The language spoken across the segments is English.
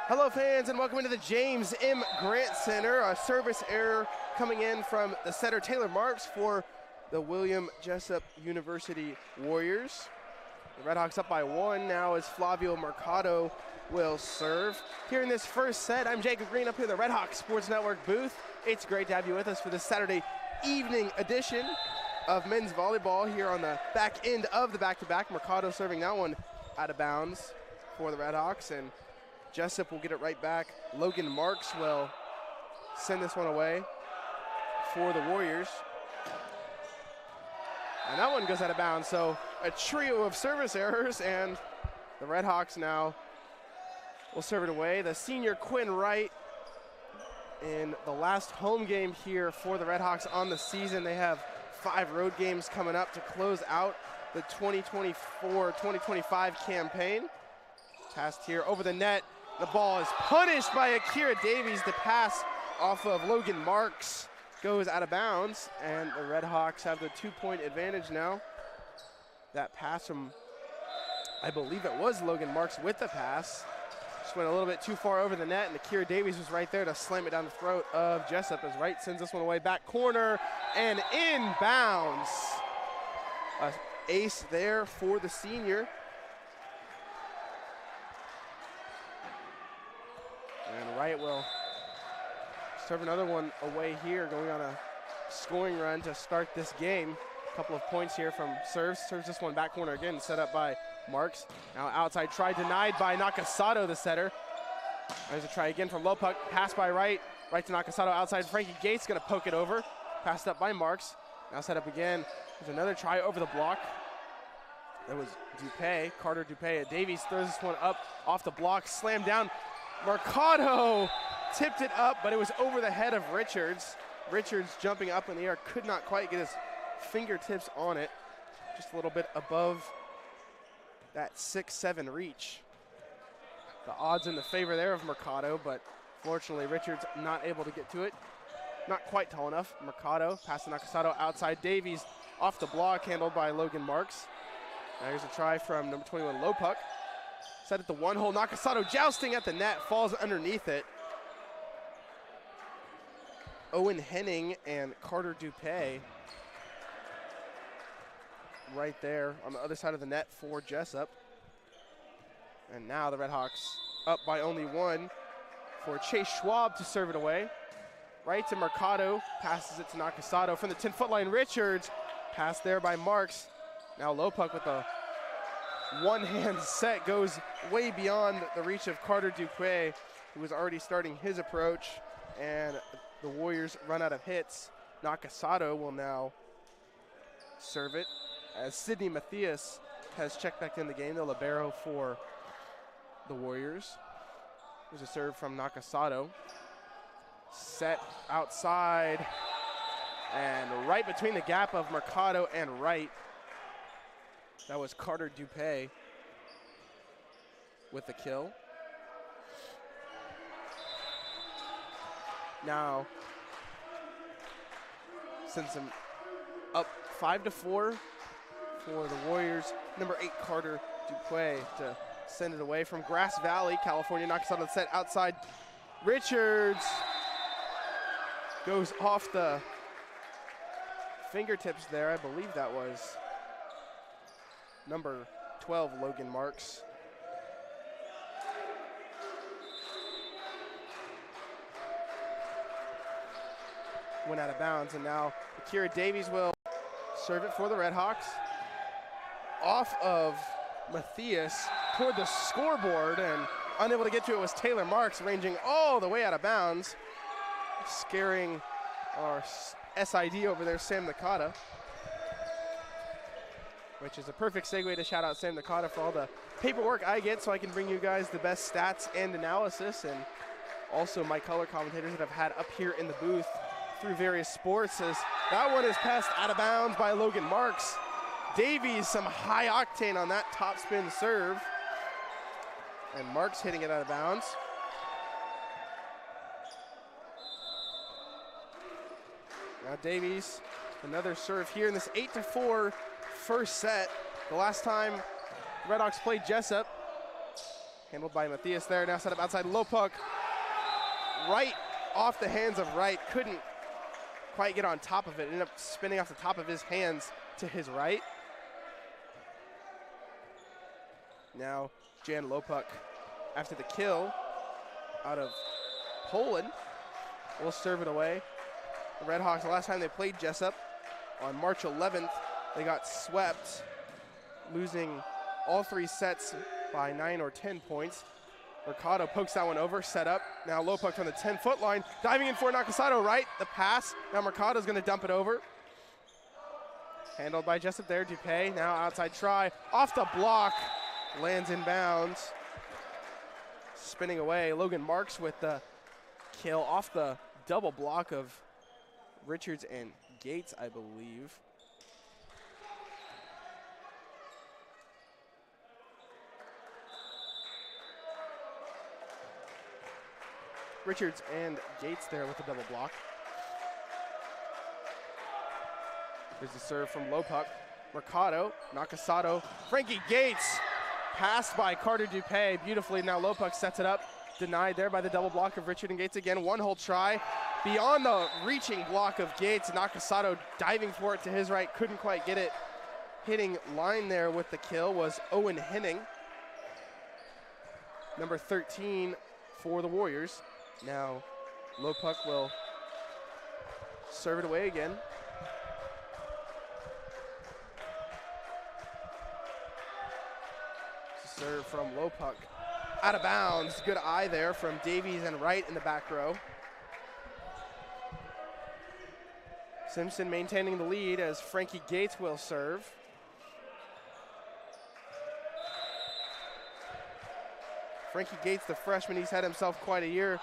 Hello fans and welcome into the James M. Grant Center. A service error coming in from the setter Taylor Marks for the William Jessup University Warriors. The Redhawks up by 1 now as Flavio Mercado will serve. Here in this first set, I'm Jacob Green up here in the Redhawks Sports Network booth. It's great to have you with us for this Saturday evening edition of men's volleyball here on the back end of the back-to-back. Mercado serving that one out of bounds for the Redhawks, and Jessup will get it right back. Logan Marks will send this one away for the Warriors. And that one goes out of bounds, so a trio of service errors, and the Redhawks now will serve it away. The senior Quinn Wright in the last home game here for the Redhawks on the season. They have 5 road games coming up to close out the 2024-2025 campaign. Passed here over the net. The ball is punished by Akira Davies. The pass off of Logan Marks goes out of bounds, and the Redhawks have the 2-point advantage now. That pass from, I believe it was Logan Marks with the pass. Just went a little bit too far over the net, and Akira Davies was right there to slam it down the throat of Jessup as Wright sends this one away. Back corner and inbounds. An ace there for the senior. And Wright will serve another one away here, going on a scoring run to start this game. A couple of points here from serves. Serves this one back corner again, set up by Marks. Now outside try denied by Nakasato, the setter. There's a try again from low puck. Pass by Wright. Right to Nakasato outside. Frankie Gates going to poke it over. Passed up by Marks. Now set up again. There's another try over the block. That was Dupay, Carter Dupay. Davies throws this one up off the block. Slammed down. Mercado tipped it up, but it was over the head of Richards. Richards jumping up in the air, could not quite get his fingertips on it. Just a little bit above that 6-7 reach. The odds in the favor there of Mercado, but fortunately Richards not able to get to it. Not quite tall enough. Mercado, pass to Nakasato outside. Davies off the block, handled by Logan Marks. Now here's a try from number 21, low puck. Set at the one hole. Nakasato jousting at the net, falls underneath it. Owen Henning and Carter Dupay right there on the other side of the net for Jessup. And now the Redhawks up by only 1 for Chase Schwab to serve it away. Right to Mercado, passes it to Nakasato from the 10-foot line. Richards, pass there by Marks. Now low puck with the one-hand set, goes way beyond the reach of Carter Dupay, who was already starting his approach, and the Warriors run out of hits. Nakasato will now serve it as Sidney Matthias has checked back in the game, the libero for the Warriors. There's a serve from Nakasato. Set outside, and right between the gap of Mercado and Wright. That was Carter Dupay with the kill. Now, Simpson up 5-4 for the Warriors. Number 8, Carter Dupay to send it away from Grass Valley, California. Nakasato set outside. Richards goes off the fingertips there. I believe that was number 12, Logan Marks. Went out of bounds, and now Akira Davies will serve it for the Redhawks. Off of Matthias toward the scoreboard, and unable to get to it was Taylor Marks, ranging all the way out of bounds, scaring our SID over there, Sam Nakata. Which is a perfect segue to shout out Sam Nakata for all the paperwork I get so I can bring you guys the best stats and analysis, and also my color commentators that I've had up here in the booth through various sports. As that one is passed out of bounds by Logan Marks. Davies, some high octane on that top spin serve, and Marks hitting it out of bounds. Now Davies, another serve here in this 8-4 first set. The last time Redhawks played Jessup, Handled by Matthias there. Now set up outside. Low puck. Right off the hands of Wright. Couldn't quite get on top of it. Ended up spinning off the top of his hands to his right. Now Jan Lopuk, after the kill out of Poland, will serve it away. The Redhawks, the last time they played Jessup on March 11th, they got swept, losing all 3 sets by 9 or 10 points. Mercado pokes that one over, set up. Now Lopuk from the 10-foot line, diving in for Nakasato, right? The pass. Now Mercado's going to dump it over. Handled by Jessup there. Dupay now outside try. Off the block. Lands in bounds. Spinning away. Logan Marks with the kill off the double block of Richards and Gates, I believe. Richards and Gates there with the double block. Here's the serve from Lopuk. Mercado, Nakasato, Frankie Gates, passed by Carter Dupay beautifully. Now Lopuk sets it up, denied there by the double block of Richard and Gates again. One-hole try, beyond the reaching block of Gates. Nakasato diving for it to his right, couldn't quite get it. Hitting line there with the kill was Owen Henning, number 13 for the Warriors. Now Lopuk will serve it away again. Serve from Lopuk. Out of bounds. Good eye there from Davies and Wright in the back row. Simpson maintaining the lead as Frankie Gates will serve. Frankie Gates, the freshman, he's had himself quite a year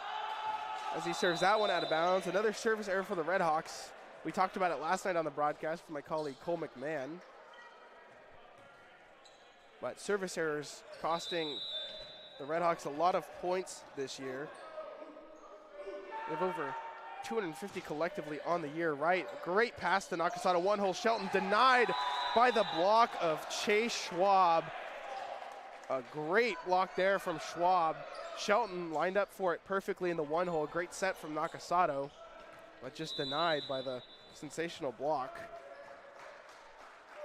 as he serves that one out of bounds. Another service error for the Redhawks. We talked about it last night on the broadcast with my colleague Cole McMahon. But service errors costing the Redhawks a lot of points this year. They have over 250 collectively on the year. Right, great pass to Nakasato, one-hole Shelton, denied by the block of Chase Schwab. A great block there from Schwab. Shelton lined up for it perfectly in the one-hole. Great set from Nakasato, but just denied by the sensational block.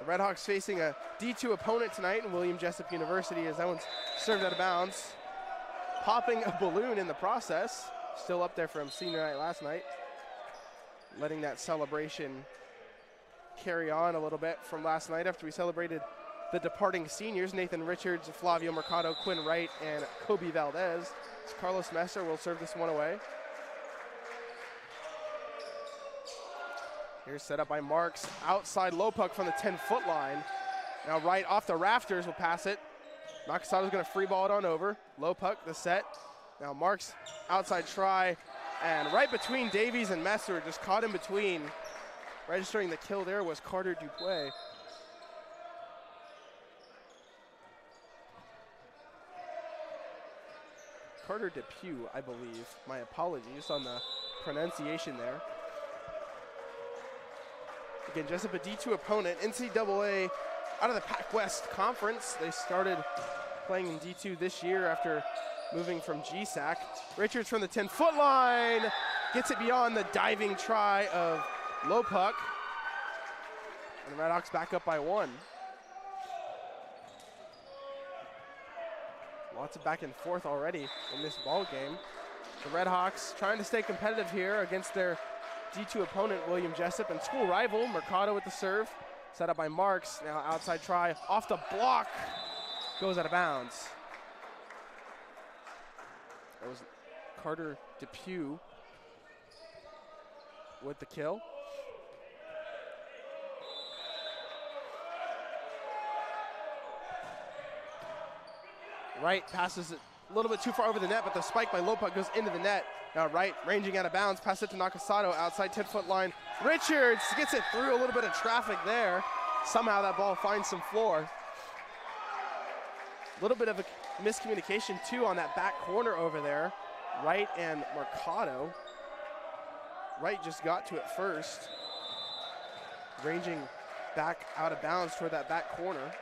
The Redhawks facing a D2 opponent tonight in William Jessup University as that one's served out of bounds. Popping a balloon in the process. Still up there from senior night last night. Letting that celebration carry on a little bit from last night after we celebrated the departing seniors, Nathan Richards, Flavio Mercado, Quinn Wright, and Kobe Valdez. Carlos Messer will serve this one away. Here's set up by Marks, outside Lopuk from the 10-foot line. Now Wright off the rafters will pass it. Nakasato's gonna free ball it on over. Lopuk, the set. Now Marks, outside try, and right between Davies and Messer, just caught in between. Registering the kill there was Carter Dupuy. Carter Depew, I believe. My apologies on the pronunciation there. Again, Jessup a D2 opponent. NCAA out of the Pac-West Conference. They started playing in D2 this year after moving from GSAC. Richards from the 10-foot line. Gets it beyond the diving try of Lopuk. And the Redhawks back up by 1. Lots of back and forth already in this ball game. The Redhawks trying to stay competitive here against their D2 opponent, William Jessup, and school rival, Mercado with the serve. Set up by Marks, now outside try, off the block, goes out of bounds. That was Carter Depew with the kill. Wright passes it a little bit too far over the net, but the spike by Lopuk goes into the net. Now Wright ranging out of bounds, pass it to Nakasato, outside 10-foot line. Richards gets it through a little bit of traffic there. Somehow that ball finds some floor. A little bit of a miscommunication too on that back corner over there. Wright and Mercado. Wright just got to it first. Ranging back out of bounds toward that back corner.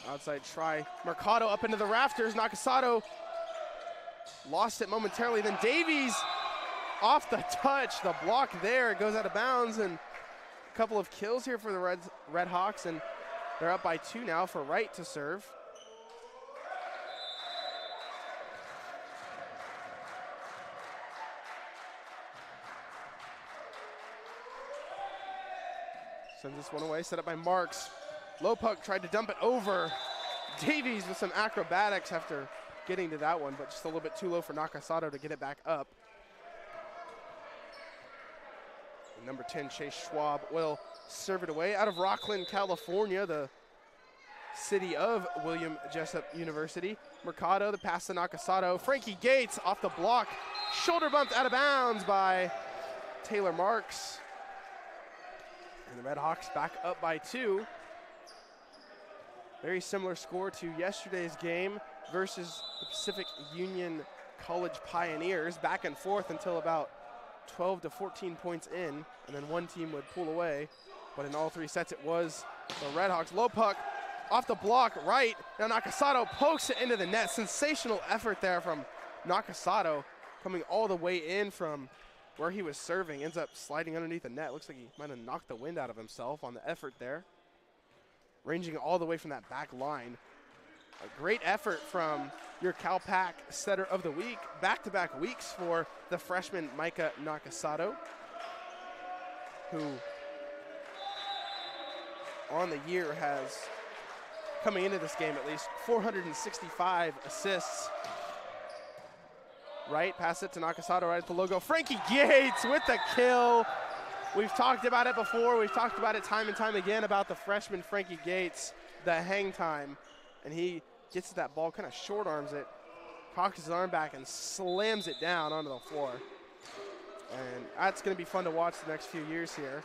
Outside try. Mercado up into the rafters. Nakasato lost it momentarily. Then Davies off the touch. The block there. It goes out of bounds. And a couple of kills here for the Red Hawks. And they're up by 2 now for Wright to serve. Sends this one away, set up by Marks. Low puck tried to dump it over. Davies with some acrobatics after getting to that one, but just a little bit too low for Nakasato to get it back up. And number 10, Chase Schwab, will serve it away out of Rockland, California, the city of William Jessup University. Mercado, the pass to Nakasato. Frankie Gates off the block. Shoulder bumped out of bounds by Taylor Marks. And the Red Hawks back up by 2. Very similar score to yesterday's game versus the Pacific Union College Pioneers. Back and forth until about 12 to 14 points in, and then one team would pull away. But in all 3 sets, it was the Red Hawks. Low puck off the block, right. Now Nakasato pokes it into the net. Sensational effort there from Nakasato, coming all the way in from where he was serving. Ends up sliding underneath the net. Looks like he might have knocked the wind out of himself on the effort there. Ranging all the way from that back line. A great effort from your CalPAC setter of the week. Back-to-back weeks for the freshman Micah Nakasato, who on the year has, coming into this game at least, 465 assists. Right, pass it to Nakasato right at the logo. Frankie Gates with the kill. We've talked about it before. We've talked about it time and time again about the freshman Frankie Gates, the hang time. And he gets to that ball, kind of short arms it, cocks his arm back and slams it down onto the floor. And that's going to be fun to watch the next few years here.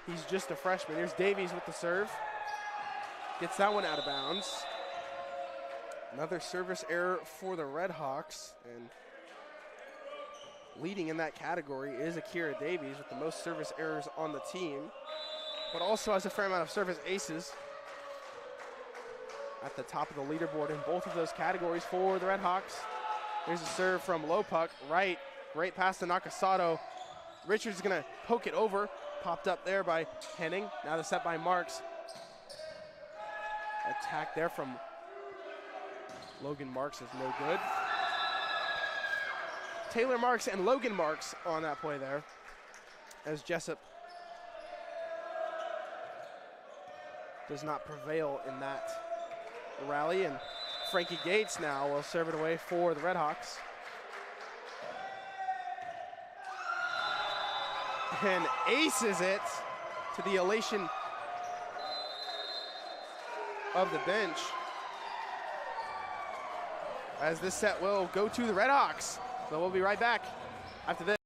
He's just a freshman. Here's Davies with the serve. Gets that one out of bounds. Another service error for the Red Hawks, and leading in that category is Akira Davies with the most service errors on the team, but also has a fair amount of service aces. At the top of the leaderboard in both of those categories for the Red Hawks. There's a serve from low puck, right. Great pass to Nakasato. Richards is gonna poke it over. Popped up there by Henning. Now the set by Marks. Attack there from Logan Marks is no good. Taylor Marks and Logan Marks on that play there, as Jessup does not prevail in that rally. And Frankie Gates now will serve it away for the Red Hawks. And aces it to the elation of the bench, as this set will go to the Red Hawks. So we'll be right back after this.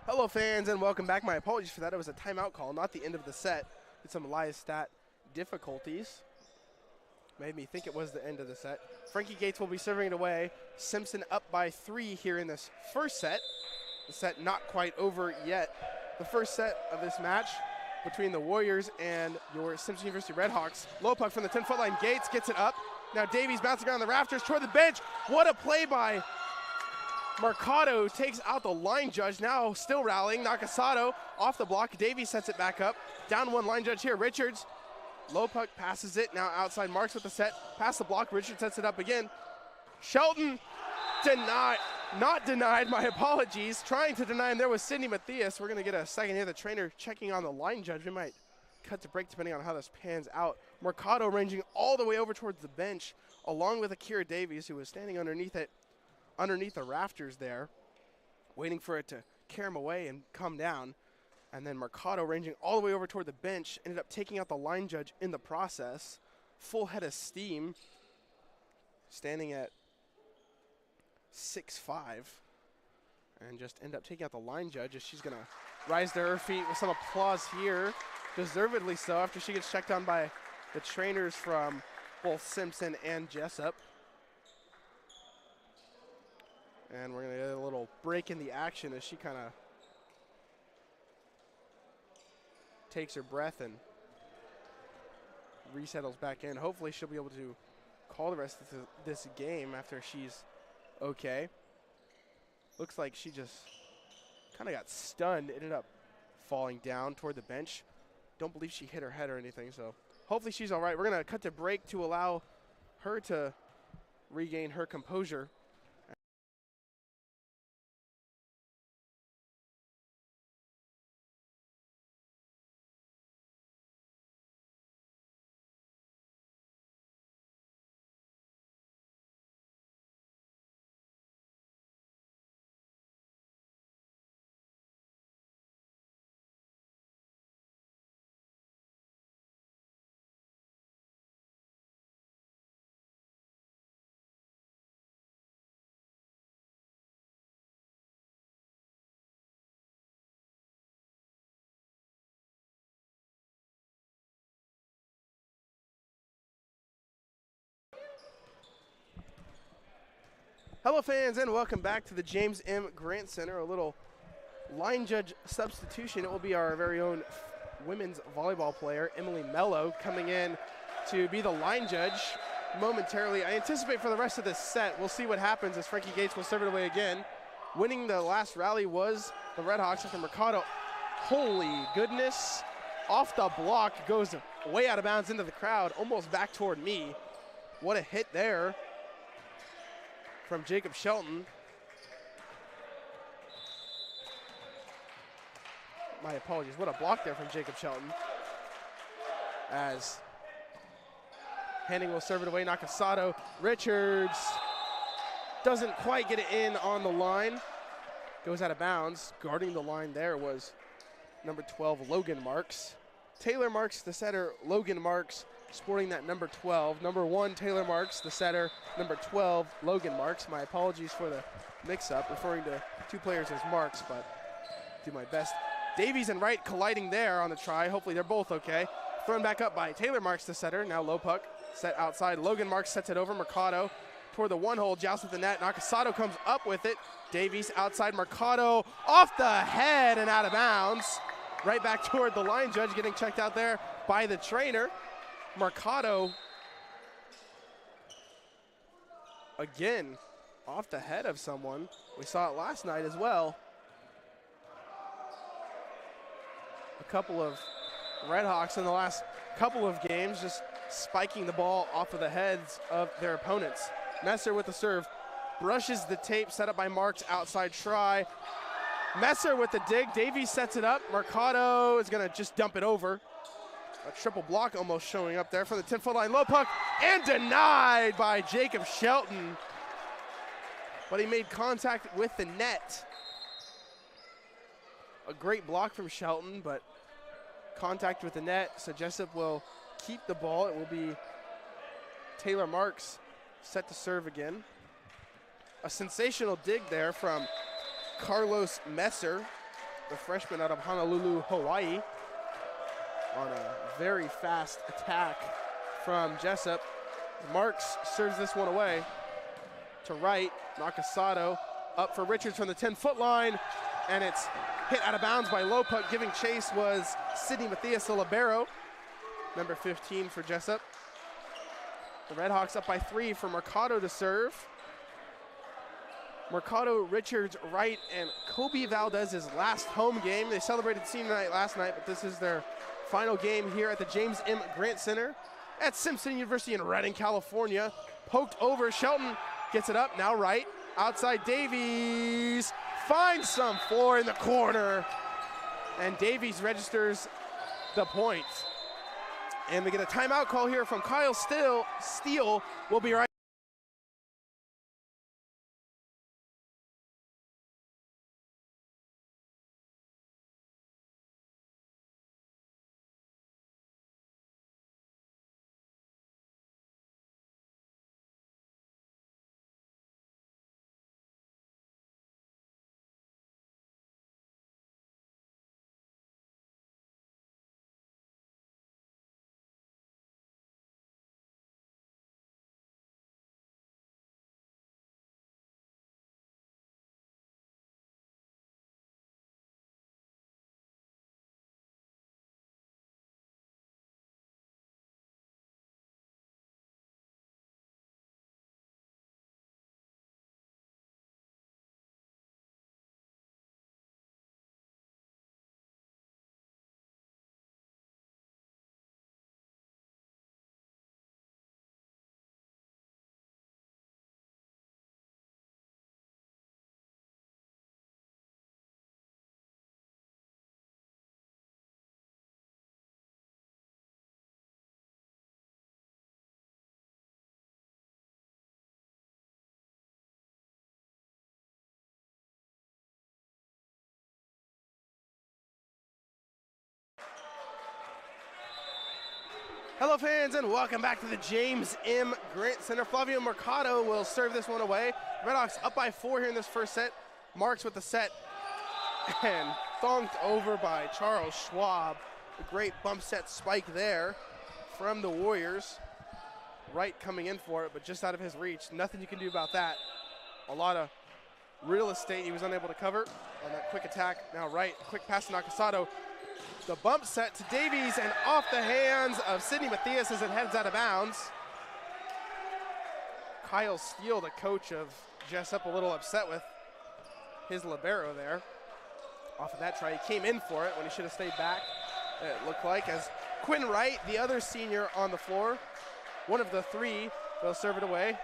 Hello fans and welcome back. My apologies for that. It was a timeout call, not the end of the set. With some live stat difficulties. Made me think it was the end of the set. Frankie Gates will be serving it away. Simpson up by 3 here in this first set. The set not quite over yet. The first set of this match between the Warriors and your Simpson University Redhawks. Low puck from the 10-foot line. Gates gets it up. Now Davies bouncing around the rafters toward the bench. What a play by Mercado, takes out the line judge, now still rallying. Nakasato off the block. Davies sets it back up. Down one line judge here. Richards, low puck, passes it. Now outside Marks with the set. Past the block. Richards sets it up again. Shelton not denied, my apologies. Trying to deny him there was Sidney Matthias. We're going to get a second here. The trainer checking on the line judge. We might cut to break depending on how this pans out. Mercado ranging all the way over towards the bench, along with Akira Davies, who was standing underneath the rafters there, waiting for it to carry him away and come down. And then Mercado ranging all the way over toward the bench, ended up taking out the line judge in the process. Full head of steam, standing at 6'5", and just end up taking out the line judge as she's going to rise to her feet with some applause here. Deservedly so, after she gets checked on by the trainers from both Simpson and Jessup. And we're going to get a little break in the action as she kind of takes her breath and resettles back in. Hopefully she'll be able to call the rest of this game after she's okay. Looks like she just kind of got stunned, ended up falling down toward the bench. Don't believe she hit her head or anything, so hopefully she's all right. We're going to cut to break to allow her to regain her composure. Hello fans, and welcome back to the James M. Grant Center. A little line judge substitution. It will be our very own women's volleyball player, Emily Mello, coming in to be the line judge momentarily. I anticipate for the rest of this set, we'll see what happens as Frankie Gates will serve it away again. Winning the last rally was the Redhawks after Mercado. Holy goodness. Off the block, goes way out of bounds into the crowd, almost back toward me. What a hit there from Jacob Shelton. My apologies, what a block there from Jacob Shelton. As Henning will serve it away, Nakasato. Richards doesn't quite get it in on the line. Goes out of bounds. Guarding the line there was number 12, Logan Marks. Taylor Marks, the setter. Logan Marks sporting that number 12. Number 1, Taylor Marks, the setter. Number 12, Logan Marks. My apologies for the mix-up, referring to two players as Marks, but do my best. Davies and Wright colliding there on the try. Hopefully they're both okay. Thrown back up by Taylor Marks, the setter. Now low puck, set outside. Logan Marks sets it over. Mercado toward the one-hole, jousts with the net. Nakasato comes up with it. Davies outside. Mercado off the head and out of bounds. Right back toward the line judge, getting checked out there by the trainer. Mercado, again, off the head of someone. We saw it last night as well. A couple of Redhawks in the last couple of games just spiking the ball off of the heads of their opponents. Messer with the serve, brushes the tape set up by Marks, outside try. Messer with the dig, Davies sets it up. Mercado is gonna just dump it over. A triple block almost showing up there for the 10-foot line. Low puck and denied by Jacob Shelton. But he made contact with the net. A great block from Shelton, but contact with the net. So Jessup will keep the ball. It will be Taylor Marks set to serve again. A sensational dig there from Carlos Messer, the freshman out of Honolulu, Hawaii, on a very fast attack from Jessup. Marks serves this one away to Wright. Nakasato up for Richards from the 10-foot line, and it's hit out of bounds by low puck. Giving chase was Sidney Matthias, the libero, number 15 for Jessup. The Redhawks up by 3 for Mercado to serve. Mercado, Richards, Wright, and Kobe Valdez's last home game. They celebrated senior night last night, but this is their final game here at the James M. Grant Center at Simpson University in Redding, California. Poked over, Shelton gets it up, now Wright. Outside Davies, finds some floor in the corner, and Davies registers the point. And we get a timeout call here from Kyle Steele. We'll be right. Hello fans and welcome back to the James M. Grant Center. Flavio Mercado will serve this one away. Redhawks up by 4 here in this first set. Marks with the set and thunked over by Charles Schwab. A great bump set spike there from the Warriors. Wright coming in for it, but just out of his reach. Nothing you can do about that. A lot of real estate he was unable to cover on that quick attack. Now Wright, quick pass to Nakasato. The bump set to Davies and off the hands of Sidney Matthias as it heads out of bounds. Kyle Steele, the coach of Jessup, a little upset with his libero there. Off of that try, he came in for it when he should have stayed back, it looked like, as Quinn Wright, the other senior on the floor, one of the 3, will serve it away.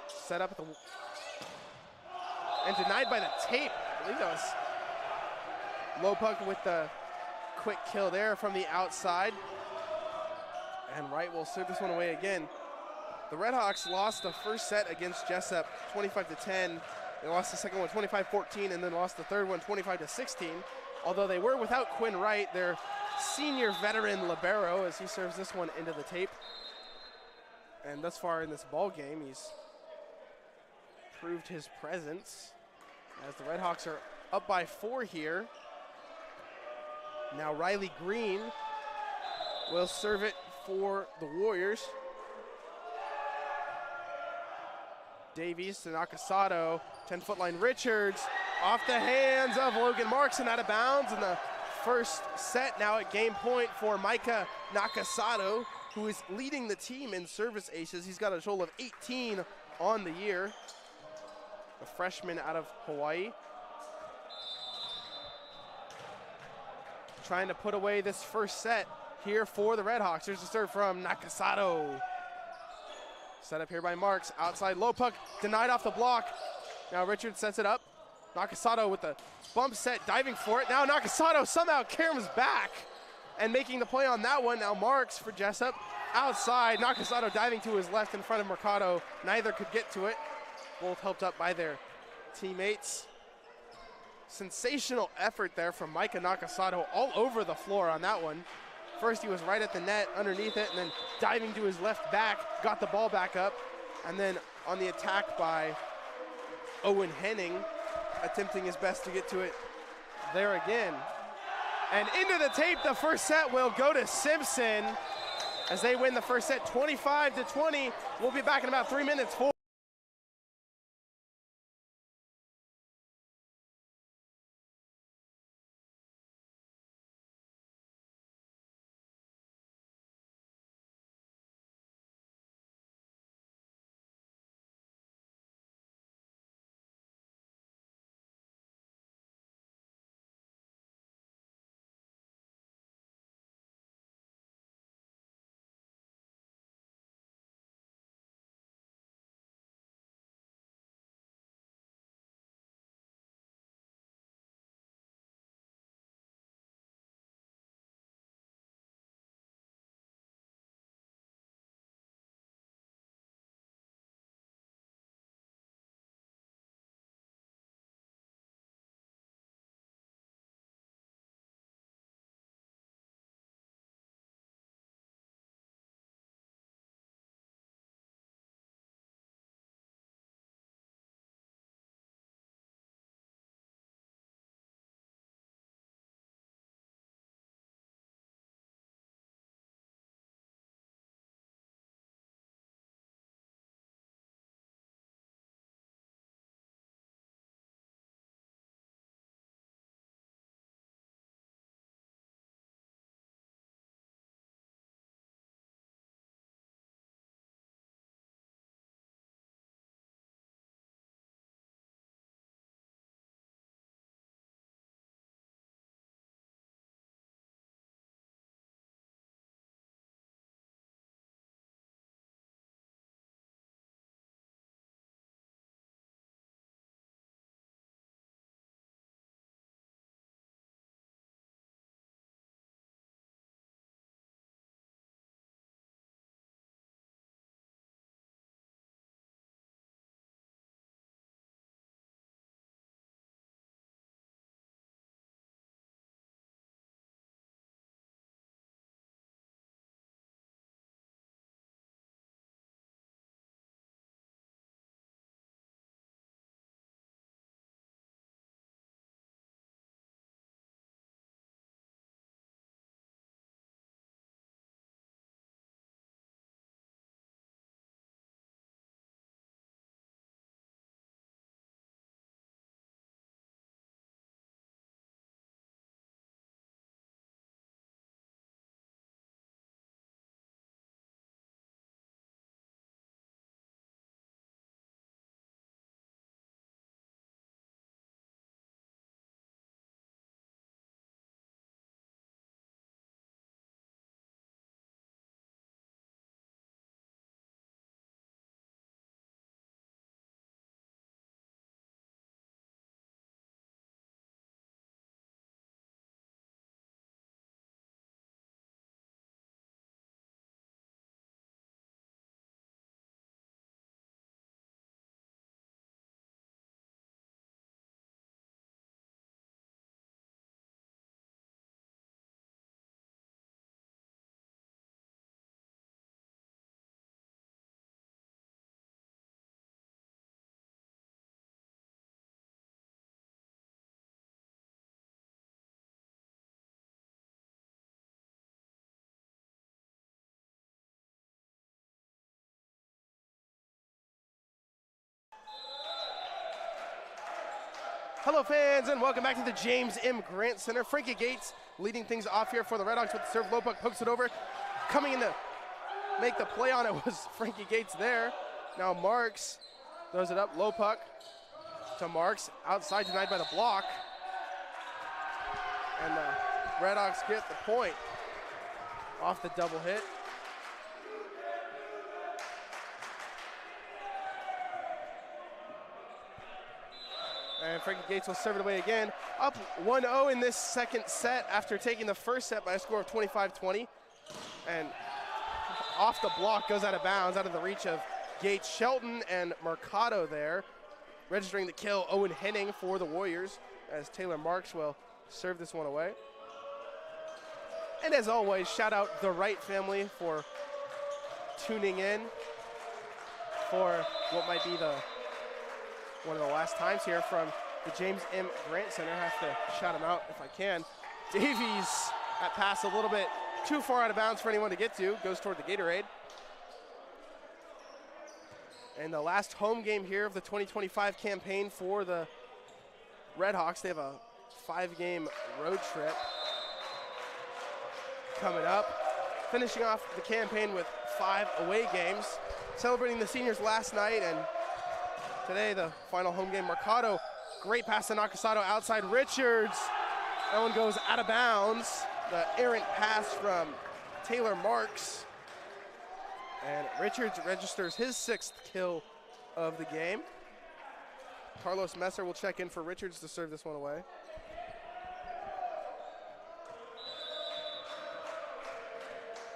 Set up at the, and denied by the tape. I believe that was low puck with the quick kill there from the outside. And Wright will serve this one away again. The Redhawks lost the first set against Jessup 25-10. They lost the second one 25-14 and then lost the third one 25-16. Although they were without Quinn Wright, their senior veteran libero, as he serves this one into the tape. And thus far in this ball game, he's proved his presence as the Redhawks are up by 4 here. Now Riley Green will serve it for the Warriors. Davies to Nakasato, 10-foot line Richards, off the hands of Logan Marks and out of bounds in the first set. Now at game point for Micah Nakasato, who is leading the team in service aces. He's got a total of 18 on the year. A freshman out of Hawaii. Trying to put away this first set here for the Redhawks. Here's the serve from Nakasato. Set up here by Marks. Outside low puck, denied off the block. Now Richards sets it up. Nakasato with the bump set, diving for it. Now Nakasato somehow comes back and making the play on that one. Now Marks for Jessup. Outside, Nakasato diving to his left in front of Mercado. Neither could get to it. Both helped up by their teammates. Sensational effort there from Micah Nakasato all over the floor on that one. First he was right at the net underneath it and then diving to his left back, got the ball back up, and then on the attack by Owen Henning, attempting his best to get to it there again. And into the tape, the first set will go to Simpson as they win the first set 25-20. We'll be back in about 3 minutes. Hello fans and welcome back to the James M. Grant Center. Frankie Gates leading things off here for the Redhawks with the serve. Low puck pokes it over. Coming in to make the play on it was Frankie Gates there. Now Marks throws it up. Low puck to Marks. Outside denied by the block. And the Redhawks get the point off the double hit. And Frankie Gates will serve it away again. Up 1-0 in this second set after taking the first set by a score of 25-20. And off the block, goes out of bounds, out of the reach of Gates. Shelton and Mercado there. Registering the kill, Owen Henning for the Warriors as Taylor Marks will serve this one away. And as always, shout out the Wright family for tuning in for what might be one of the last times here from the James M. Grant Center. I have to shout him out if I can. Davies, that pass a little bit too far out of bounds for anyone to get to, goes toward the Gatorade. And the last home game here of the 2025 campaign for the Redhawks. They have a 5-game road trip coming up. Finishing off the campaign with 5 away games. Celebrating the seniors last night and today, the final home game. Mercado, great pass to Nakasato outside Richards. That one goes out of bounds. The errant pass from Taylor Marks. And Richards registers his 6th kill of the game. Carlos Messer will check in for Richards to serve this one away.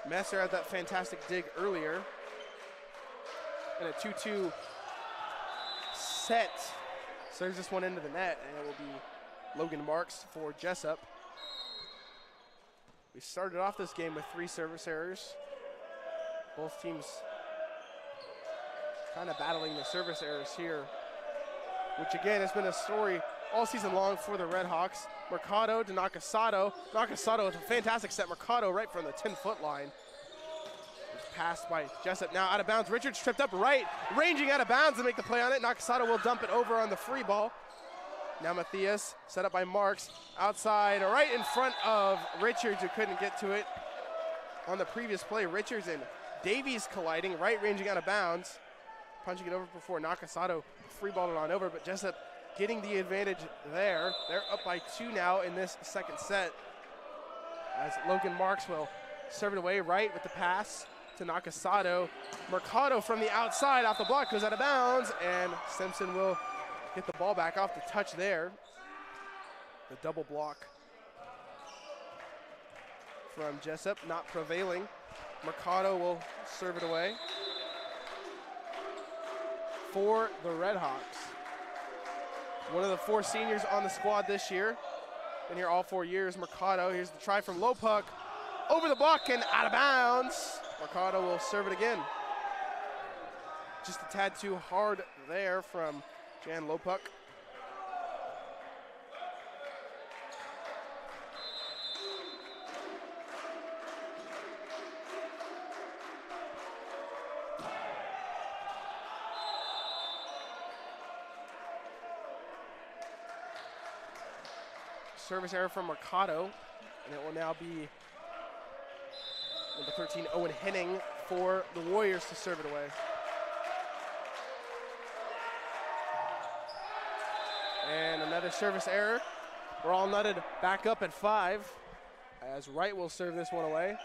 Messer had that fantastic dig earlier. And a 2-2 set serves this one into the net, and it will be Logan Marks for Jessup. We started off this game with 3 service errors. Both teams kind of battling the service errors here, which again has been a story all season long for the Redhawks. Mercado to Nakasato. Nakasato with a fantastic set. Mercado right from the 10-foot line. Passed by Jessup, now out of bounds. Richards tripped up right, ranging out of bounds to make the play on it. Nakasato will dump it over on the free ball. Now Matthias, set up by Marks, outside, right in front of Richards, who couldn't get to it on the previous play. Richards and Davies colliding, right ranging out of bounds. Punching it over before Nakasato free balled it on over, but Jessup getting the advantage there. They're up by 2 now in this second set as Logan Marks will serve it away right with the pass to Nakasato. Mercado from the outside off the block goes out of bounds, and Simpson will get the ball back off the touch there. The double block from Jessup not prevailing. Mercado will serve it away for the Redhawks. One of the 4 seniors on the squad this year. Been here all 4 years. Mercado, here's the try from low puck. Over the block and out of bounds. Mercado will serve it again. Just a tad too hard there from Jan Lopuk. Service error from Mercado, and it will now be number 13, Owen Henning, for the Warriors to serve it away. And another service error. We're all nutted back up at 5 as Wright will serve this one away.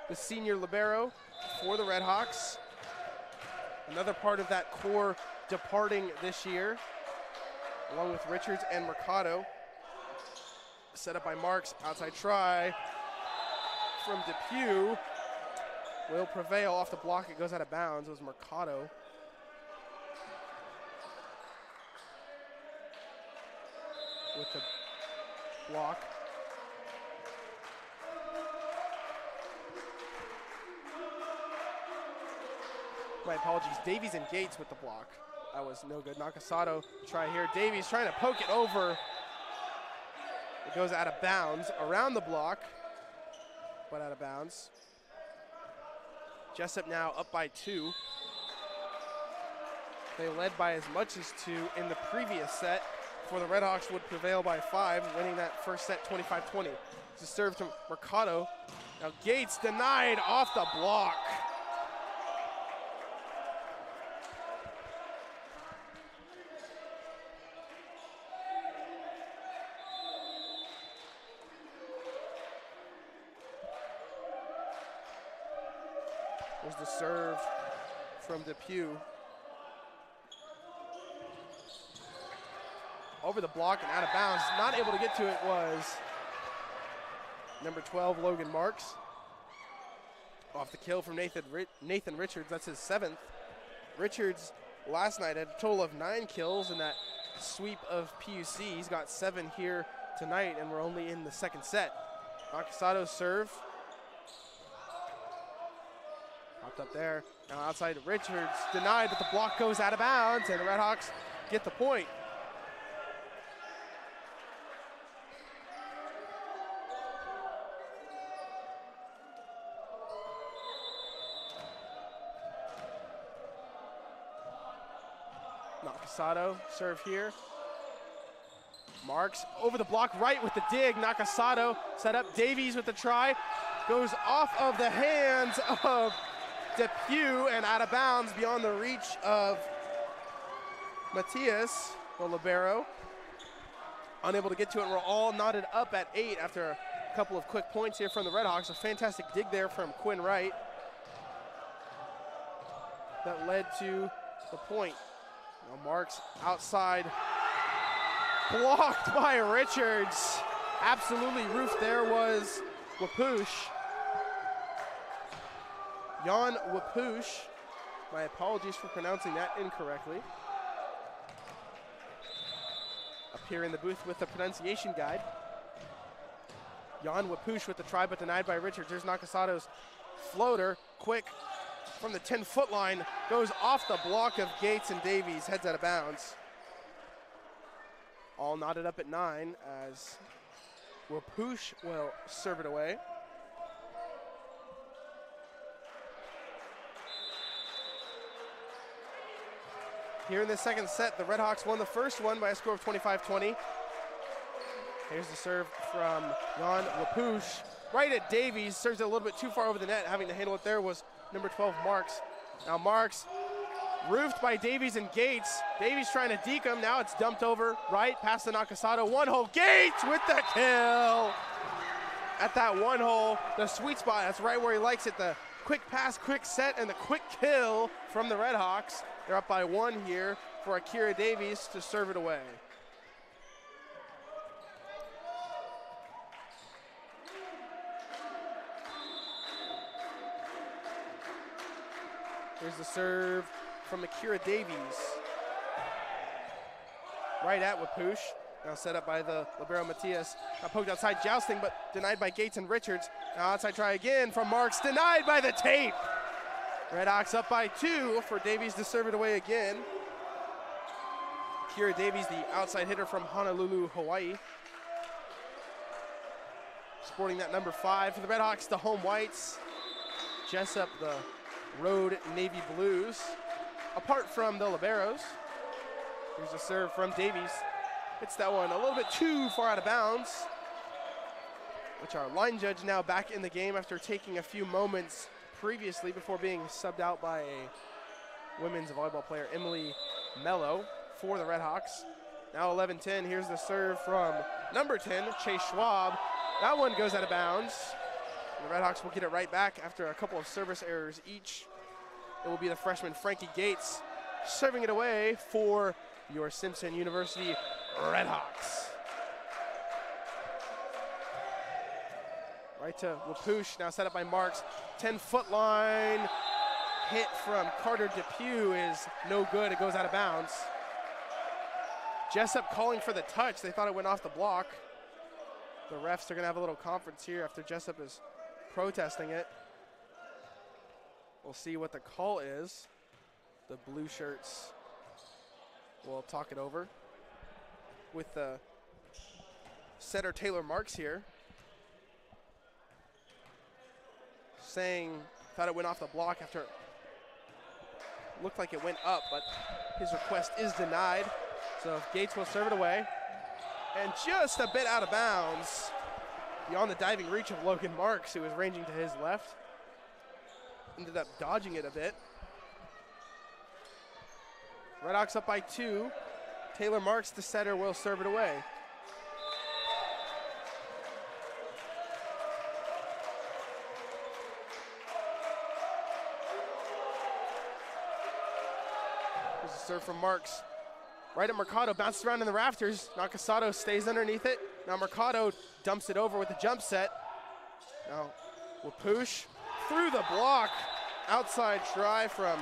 The senior libero for the Redhawks. Another part of that core departing this year, along with Richards and Mercado. Set up by Marks, outside try from Depew. Will prevail off the block, it goes out of bounds. It was Mercado. With the block. My apologies, Davies and Gates with the block. That was no good. Nakasato try here. Davies trying to poke it over. It goes out of bounds around the block, but out of bounds. Jessup now up by 2. They led by as much as 2 in the previous set before the Redhawks would prevail by 5, winning that first set 25-20. It's a serve to Mercado. Now Gates denied off the block. There's the serve from Depew. Over the block and out of bounds. Not able to get to it was number 12, Logan Marks. Off the kill from Nathan Richards. That's his 7th. Richards last night had a total of 9 kills in that sweep of PUC. He's got 7 here tonight, and we're only in the second set. Nakasado's serve. Popped up there. Now outside Richards. Denied, but the block goes out of bounds, and the Redhawks get the point. Nakasado, serve here. Marks over the block right with the dig. Nakasado set up Davies with the try. Goes off of the hands of Depew and out of bounds beyond the reach of Matias, the libero. Unable to get to it. We're all knotted up at 8 after a couple of quick points here from the Redhawks. A fantastic dig there from Quinn Wright that led to the point. Now Marks outside, blocked by Richards. Absolutely roofed there was Wapush. Jan Wapush. My apologies for pronouncing that incorrectly. Up here in the booth with the pronunciation guide. Jan Wapush with the try, but denied by Richards. There's Nakasado's floater, quick from the 10-foot line, goes off the block of Gates and Davies, heads out of bounds. All knotted up at 9 as Wapush will serve it away. Here in the second set, the Redhawks won the first one by a score of 25-20. Here's the serve from Jan Wapush. Right at Davies, serves it a little bit too far over the net. Having to handle it there was number 12, Marks. Now Marks, roofed by Davies and Gates. Davies trying to deke him. Now it's dumped over right past the Nakasado. One hole, Gates with the kill. At that one hole, the sweet spot. That's right where he likes it. The quick pass, quick set, and the quick kill from the Redhawks. They're up by 1 here for Akira Davies to serve it away. Here's the serve from Akira Davies. Right at Wapush. Now set up by the libero Matias. Got poked outside, jousting, but denied by Gates and Richards. Now outside try again from Marks, denied by the tape. Redhawks up by 2 for Davies to serve it away again. Akira Davies, the outside hitter from Honolulu, Hawaii. Sporting that number 5 for the Redhawks, the home whites. Jessup, the road navy blues. Apart from the liberos. Here's a serve from Davies. Hits that one a little bit too far out of bounds, which our line judge now back in the game after taking a few moments previously before being subbed out by a women's volleyball player, Emily Mello, for the Redhawks. Now 11-10, here's the serve from number 10, Chase Schwab. That one goes out of bounds. And the Redhawks will get it right back after a couple of service errors each. It will be the freshman Frankie Gates serving it away for your Simpson University Redhawks. Right to Wapush, now set up by Marks. 10-foot line hit from Carter Depew is no good. It goes out of bounds. Jessup calling for the touch. They thought it went off the block. The refs are going to have a little conference here after Jessup is protesting it. We'll see what the call is. The blue shirts will talk it over with the setter Taylor Marks here, saying thought it went off the block after looked like it went up, but his request is denied. So Gates will serve it away. And just a bit out of bounds, beyond the diving reach of Logan Marks, who was ranging to his left. Ended up dodging it a bit. Redhawks up by 2. Taylor Marks, the setter, will serve it away. Here's a serve from Marks. Right at Mercado, bounces around in the rafters. Nakasato stays underneath it. Now Mercado dumps it over with the jump set. Now Wapush through the block. Outside try from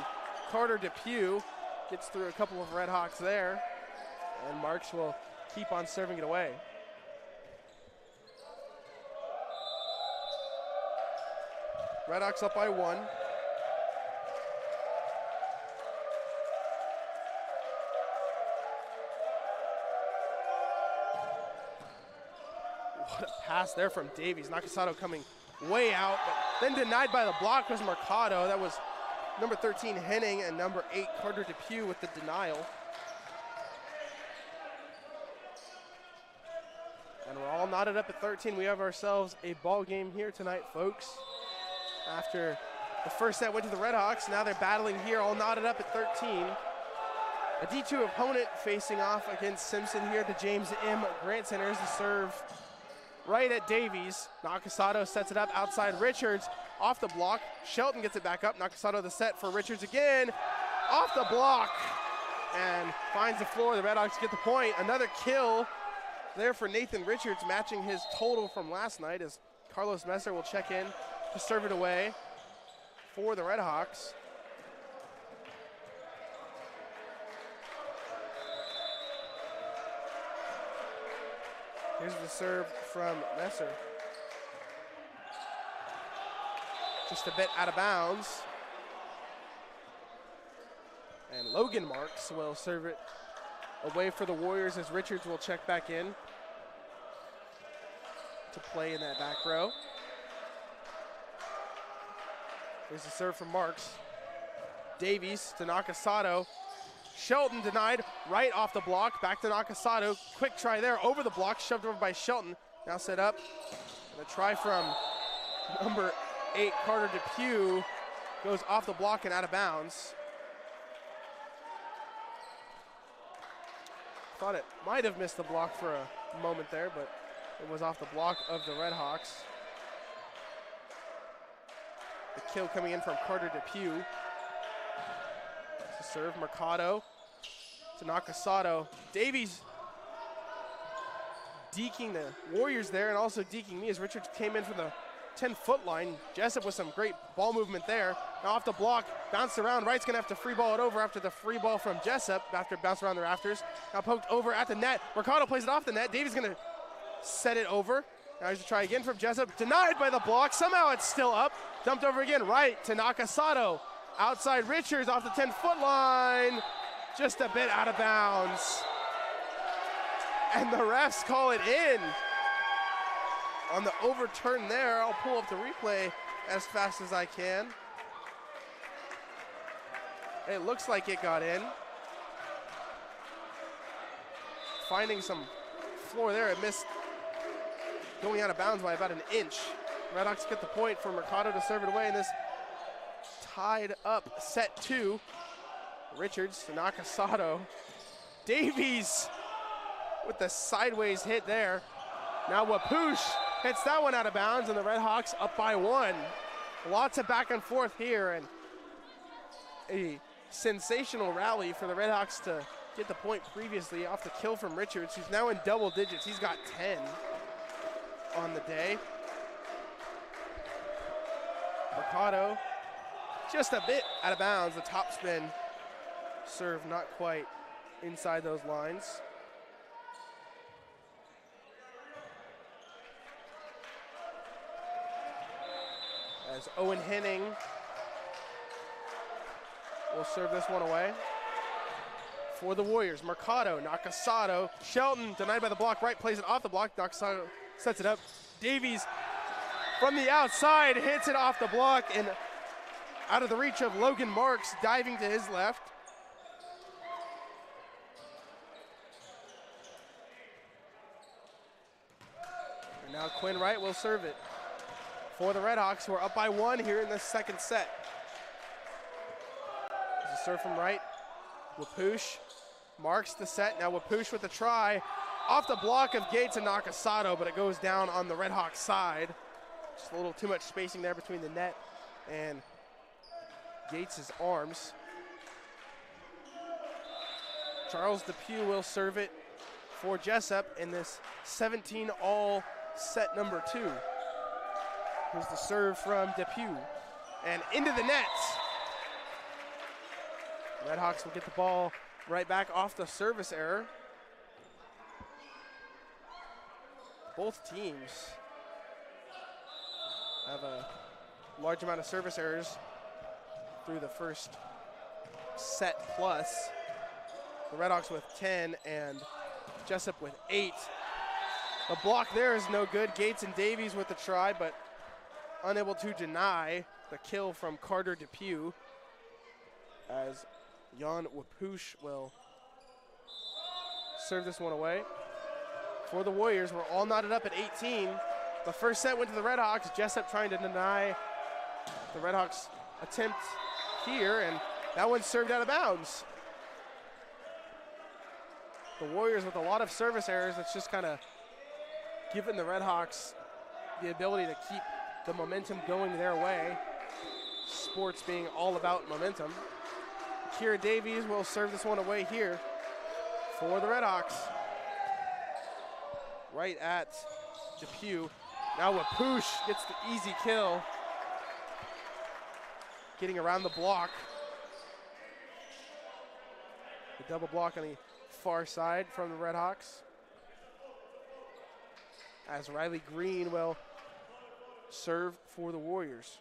Carter Depew. Gets through a couple of Redhawks there. And Marks will keep on serving it away. Redhawks up by 1. What a pass there from Davies. Nakasato coming way out, but then denied by the block was Mercado. That was number 13 Henning and number 8 Carter Depew with the denial. And we're all knotted up at 13. We have ourselves a ball game here tonight, folks. After the first set went to the Redhawks, now they're battling here, all knotted up at 13. A D2 opponent facing off against Simpson here at the James M. Grant Center. Is the serve right at Davies. Nakasato sets it up outside Richards, off the block. Shelton gets it back up. Nakasato the set for Richards again, off the block, and finds the floor. The Redhawks get the point. Another kill there for Nathan Richards, matching his total from last night, as Carlos Messer will check in to serve it away for the Redhawks. Here's the serve from Messer. Just a bit out of bounds. And Logan Marks will serve it away for the Warriors, as Richards will check back in to play in that back row. Here's the serve from Marks. Davies to Nakasato. Shelton denied, right off the block, back to Nakasato. Quick try there, over the block, shoved over by Shelton. Now set up, and a try from number 8, Carter Depew, goes off the block and out of bounds. Thought it might have missed the block for a moment there, but it was off the block of the Redhawks. The kill coming in from Carter Depew. To serve Mercado to Nakasato. Davies deking the Warriors there, and also deking me as Richards came in from the 10-foot line. Jessup with some great ball movement there. Now off the block, bounced around. Wright's gonna have to free ball it over after the free ball from Jessup after it bounced around the rafters. Now poked over at the net. Mercado plays it off the net. Davies gonna set it over. Now here's a try again from Jessup. Denied by the block. Somehow it's still up. Dumped over again. Right to Nakasato. Outside Richards off the 10-foot line. Just a bit out of bounds. And the refs call it in. On the overturn there, I'll pull up the replay as fast as I can. It looks like it got in. Finding some floor there, it missed going out of bounds by about an inch. Redhawks get the point for Mercado to serve it away in this tied up set 2. Richards to Nakasato. Davies with the sideways hit there. Now Wapush hits that one out of bounds, and the Redhawks up by 1. Lots of back and forth here, and a sensational rally for the Redhawks to get the point previously off the kill from Richards, who's now in double digits. He's got 10 on the day. Mercado just a bit out of bounds. The top spin serve not quite inside those lines. As Owen Henning will serve this one away for the Warriors. Mercado, Nakasato, Shelton denied by the block. Right plays it off the block. Nakasato sets it up. Davies from the outside hits it off the block, and out of the reach of Logan Marks, diving to his left. And now Quinn Wright will serve it for the Redhawks, who are up by 1 here in the second set. There's a serve from Wright. Wapoosh marks the set. Now Wapoosh with the try. Off the block of Gates and Nakasato, but it goes down on the Redhawks side. Just a little too much spacing there between the net and Gates' arms. Charles Depew will serve it for Jessup in this 17-all set number 2. Here's the serve from Depew. And into the net. Redhawks will get the ball right back off the service error. Both teams have a large amount of service errors through the first set plus. The Redhawks with 10 and Jessup with 8. The block there is no good. Gates and Davies with the try, but unable to deny the kill from Carter Depew, as Jan Wapoosh will serve this one away. For the Warriors, we're all knotted up at 18. The first set went to the Redhawks. Jessup trying to deny the Redhawks' attempt here, and that one's served out of bounds. The Warriors with a lot of service errors. That's just kind of given the Redhawks the ability to keep the momentum going their way. Sports being all about momentum. Kira Davies will serve this one away here for the Redhawks. Right at Depew. Now Wapoosh gets the easy kill. Getting around the block. The double block on the far side from the Redhawks. As Riley Green will serve for the Warriors.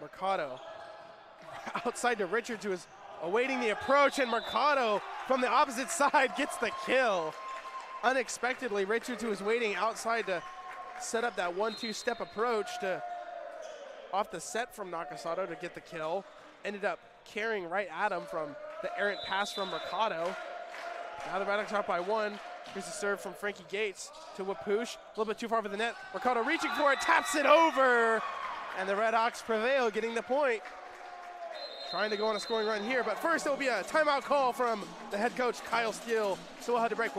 Mercado outside to Richards, who is awaiting the approach, and Mercado from the opposite side gets the kill. Unexpectedly, Richards, who was waiting outside to set up that 1-2 step approach to off the set from Nakasato to get the kill, ended up carrying right at him from the errant pass from Mercado. Now the Redhawks are up by 1. Here's the serve from Frankie Gates to Wapoosh. A little bit too far for the net. Mercado reaching for it, taps it over, and the Redhawks prevail, getting the point. Trying to go on a scoring run here, but first there will be a timeout call from the head coach, Kyle Steele. So we'll have to break.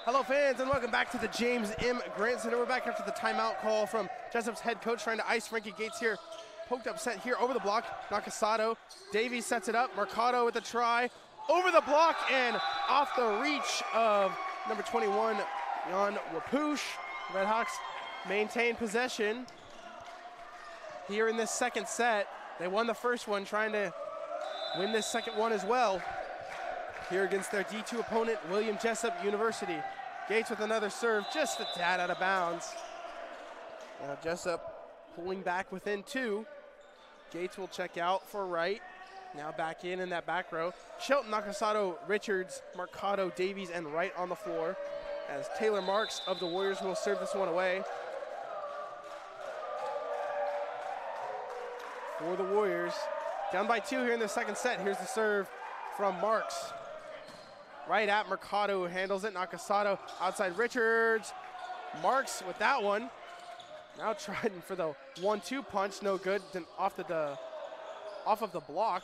Hello fans, and welcome back to the James M. Grant Center. We're back after the timeout call from Jessup's head coach, trying to ice Frankie Gates here. Poked up set here over the block, Nakasato. Davies sets it up, Mercado with the try. Over the block and off the reach of number 21, Jan Wapoosh. Redhawks maintain possession here in this second set. They won the first one, trying to win this second one as well. Here against their D2 opponent, William Jessup University. Gates with another serve, just a tad out of bounds. Now Jessup pulling back within 2. Gates will check out for Wright. Now back in that back row. Shelton, Nakasato, Richards, Mercado, Davies, and Wright on the floor as Taylor Marks of the Warriors will serve this one away. For the Warriors, down by 2 here in the second set. Here's the serve from Marks. Right at Mercado, handles it. Nakasato outside Richards. Marks with that one. Now trying for the 1-2 punch, no good. Then off of the block.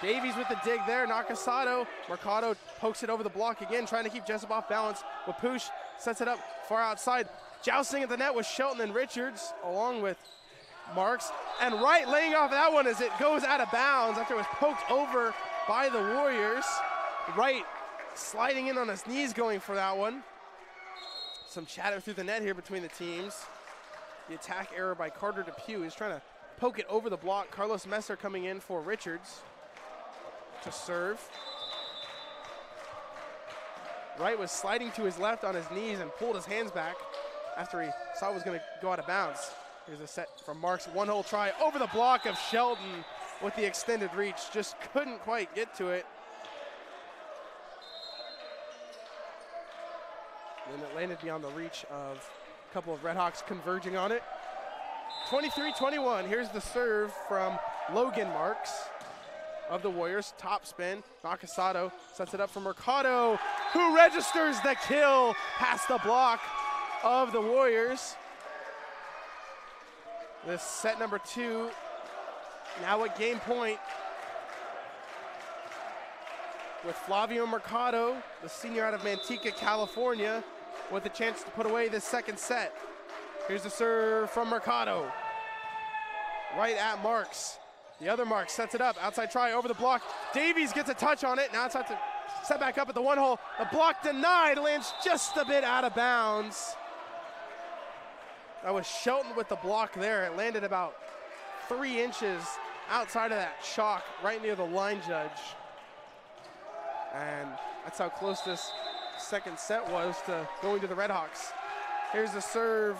Davies with the dig there. Nakasato. Mercado pokes it over the block again, trying to keep Jessup off balance. Wapush sets it up far outside. Jousting at the net with Shelton and Richards, along with Marks. And Wright laying off that one as it goes out of bounds after it was poked over by the Warriors. Wright sliding in on his knees going for that one. Some chatter through the net here between the teams. The attack error by Carter Depew. He's trying to poke it over the block. Carlos Messer coming in for Richards to serve. Wright was sliding to his left on his knees and pulled his hands back after he saw it was going to go out of bounds. Here's a set from Marks. One-hole try over the block of Shelton with the extended reach. Just couldn't quite get to it. And it landed beyond the reach of a couple of Redhawks converging on it. 23-21. Here's the serve from Logan Marks of the Warriors. Top spin. Nakasato sets it up for Mercado, who registers the kill past the block of the Warriors. This set number 2 now at game point with Flavio Mercado, the senior out of Manteca, California, with a chance to put away this second set. Here's the serve from Mercado. Right at Marks. The other Marks sets it up. Outside try over the block. Davies gets a touch on it. Now it's out to set back up at the 1-hole. The block denied, lands just a bit out of bounds. That was Shelton with the block there. It landed about 3 inches outside of that chalk, right near the line judge. And that's how close this second set was to going to the Redhawks. Here's the serve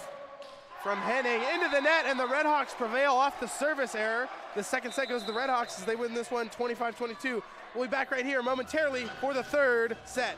from Henning into the net, and the Redhawks prevail off the service error. The second set goes to the Redhawks as they win this one 25-22. We'll be back right here momentarily for the third set.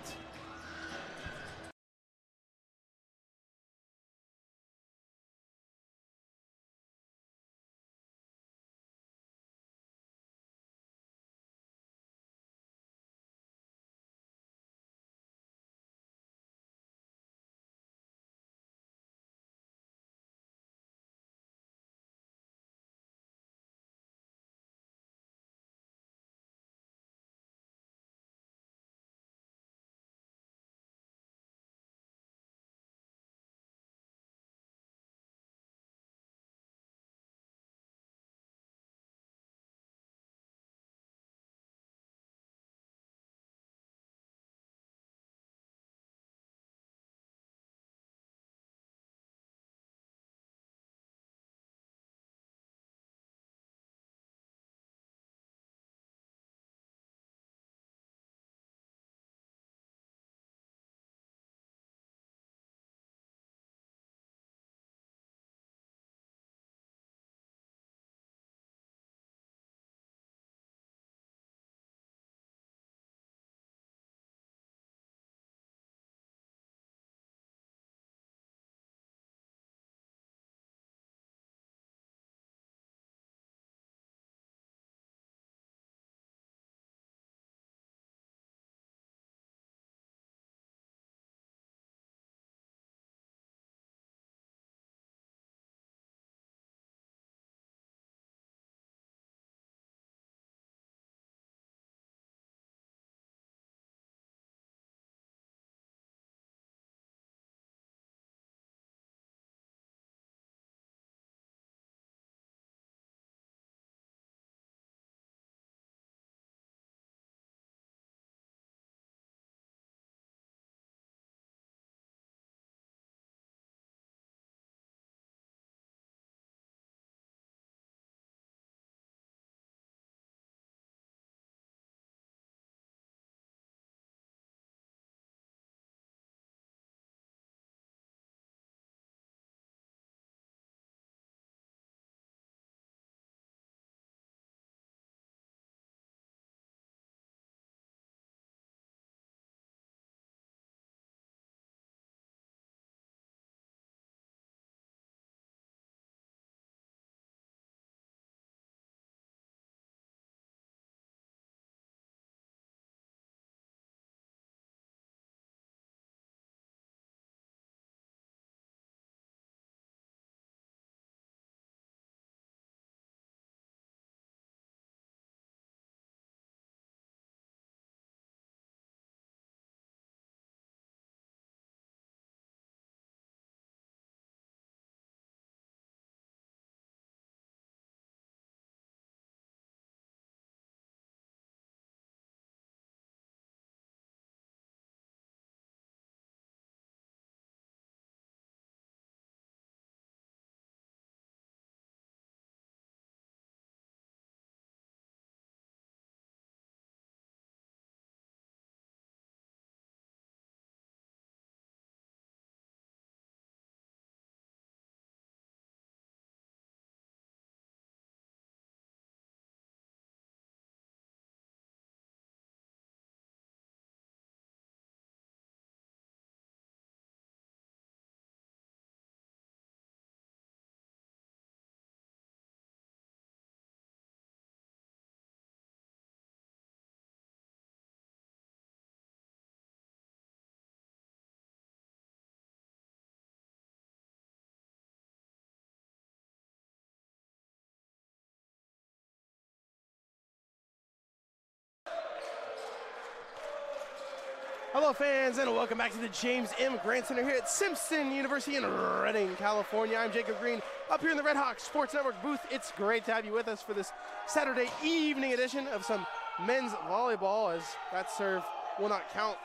Hello fans, and welcome back to the James M. Grant Center here at Simpson University in Redding, California. I'm Jacob Green, up here in the Red Hawk Sports Network booth. It's great to have you with us for this Saturday evening edition of some men's volleyball, as that serve will not count.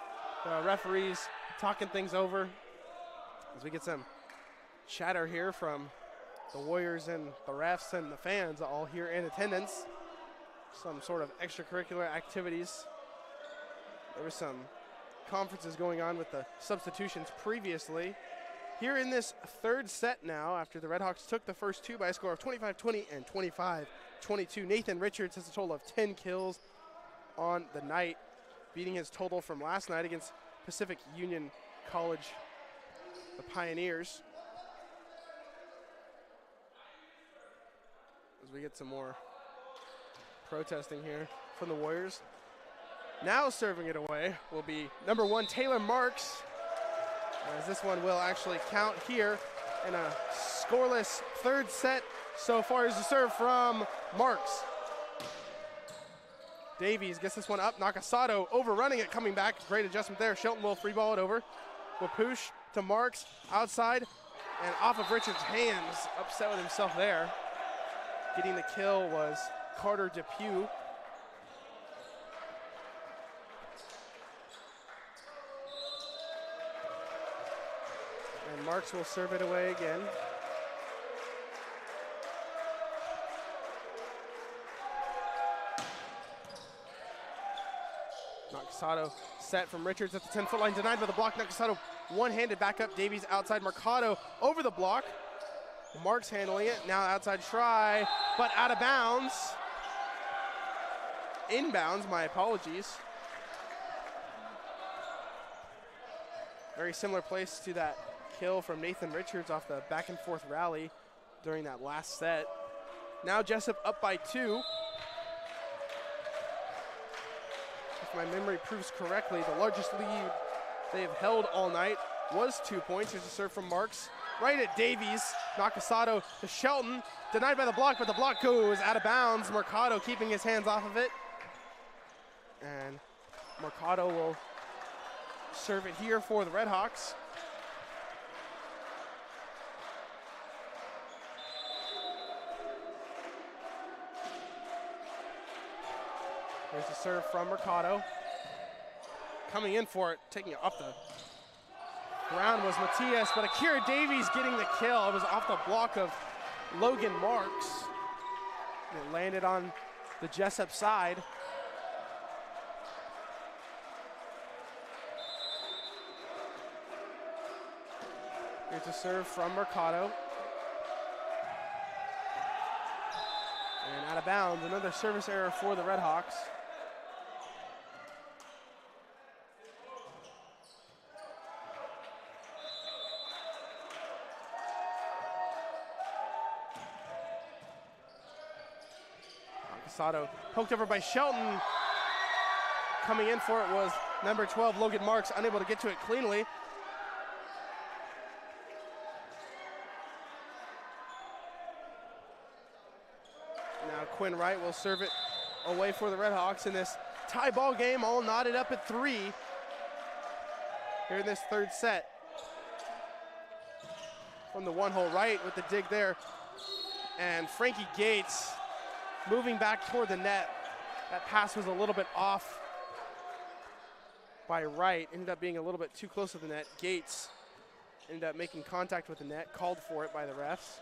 The referees talking things over as we get some chatter here from the Warriors and the refs and the fans all here in attendance. Some sort of extracurricular activities. There was some conferences going on with the substitutions previously. Here in this third set now, after the Redhawks took the first two by a score of 25-20 and 25-22. Nathan Richards has a total of 10 kills on the night, beating his total from last night against Pacific Union College, the Pioneers. As we get some more protesting here from the Warriors. Now serving it away will be number 1, Taylor Marks, as this one will actually count here in a scoreless third set so far. Is the serve from Marks. Davies gets this one up. Nakasato overrunning it, coming back. Great adjustment there. Shelton will free ball it over. Wapoosh to Marks outside and off of Richards' hands. Upset with himself there. Getting the kill was Carter Depew. And Marks will serve it away again. Nakasato set from Richards at the 10-foot line, denied by the block. Nakasato one-handed back up. Davies outside. Mercado over the block. Marks handling it. Now outside try, but out of bounds. Inbounds, my apologies. Very similar place to that kill from Nathan Richards off the back and forth rally during that last set. Now Jessup up by 2. If my memory proves correctly, the largest lead they have held all night was 2 points. Here's a serve from Marks. Right at Davies. Nakasato to Shelton. Denied by the block, but the block goes out of bounds. Mercado keeping his hands off of it. And Mercado will serve it here for the Redhawks. There's a serve from Mercado. Coming in for it, taking it off the ground was Matias, but Akira Davies getting the kill. It was off the block of Logan Marks. And it landed on the Jessup side. Here's a serve from Mercado. And out of bounds, another service error for the Redhawks. Nakasato poked over by Shelton. Coming in for it was number 12, Logan Marks, unable to get to it cleanly. Now Quinn Wright will serve it away for the Redhawks in this tie ball game, all knotted up at 3 here in this third set. From the one-hole right with the dig there. And Frankie Gates moving back toward the net. That pass was a little bit off by Wright. Ended up being a little bit too close to the net. Gates ended up making contact with the net, called for it by the refs.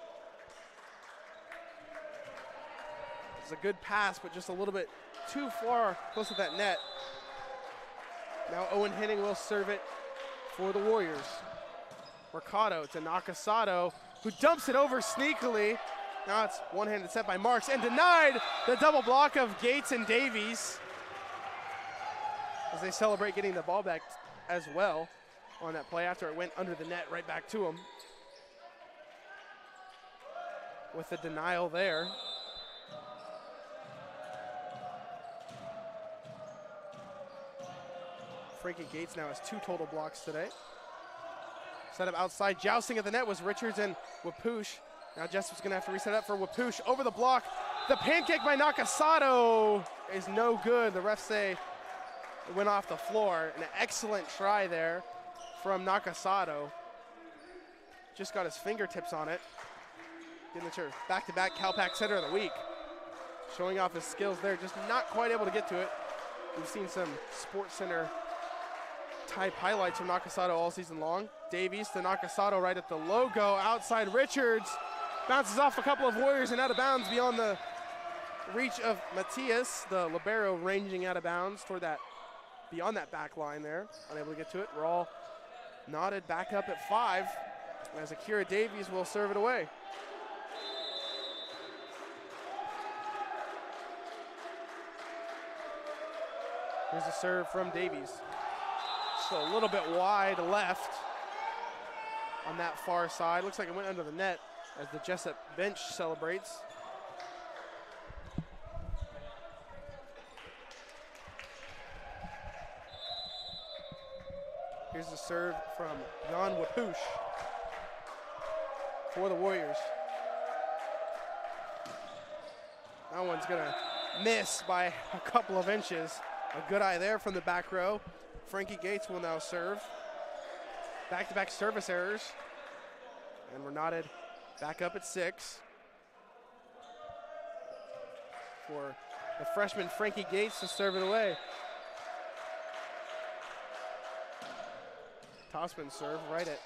It's a good pass, but just a little bit too far close to that net. Now Owen Henning will serve it for the Warriors. Mercado to Nakasato, who dumps it over sneakily. Now it's one-handed set by Marks and denied the double block of Gates and Davies as they celebrate getting the ball back as well on that play after it went under the net right back to him. With the denial there. Frankie Gates now has 2 total blocks today. Set up outside, jousting at the net was Richards and Wapoosh. Now Jessup's gonna have to reset up for Wapoosh over the block. The pancake by Nakasato is no good. The refs say It went off the floor. An excellent try there from Nakasato. Just got his fingertips on it. Signature back-to-back CalPAC Center of the Week. Showing off his skills there, just not quite able to get to it. We've seen some Sports Center type highlights from Nakasato all season long. Davies to Nakasato right at the logo. Outside Richards. Bounces off a couple of Warriors and out of bounds beyond the reach of Matias. The libero ranging out of bounds toward that, beyond that back line there. Unable to get to it. We're all knotted back up at 5 as Akira Davies will serve it away. Here's a serve from Davies. Just a little bit wide left on that far side. Looks like it went under the net as the Jessup bench celebrates. Here's the serve from Jan Wapush for the Warriors. That one's gonna miss by a couple of inches. A good eye there from the back row. Frankie Gates will now serve. Back-to-back service errors. And we're knotted back up at 6. For the freshman Frankie Gates to serve it away. Tossman serve right at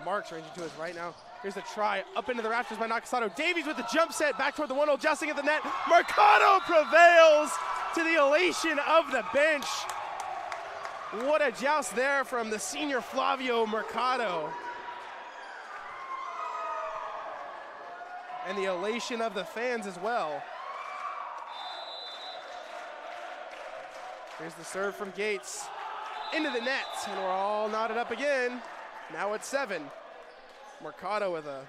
Marks, ranging to his right now. Here's the try up into the rafters by Nakasato. Davies with the jump set back toward the 1-0, jousting at the net. Mercado prevails to the elation of the bench. What a joust there from the senior Flavio Mercado. And the elation of the fans as well. Here's the serve from Gates into the net, and we're all knotted up again. Now it's 7. Mercado with a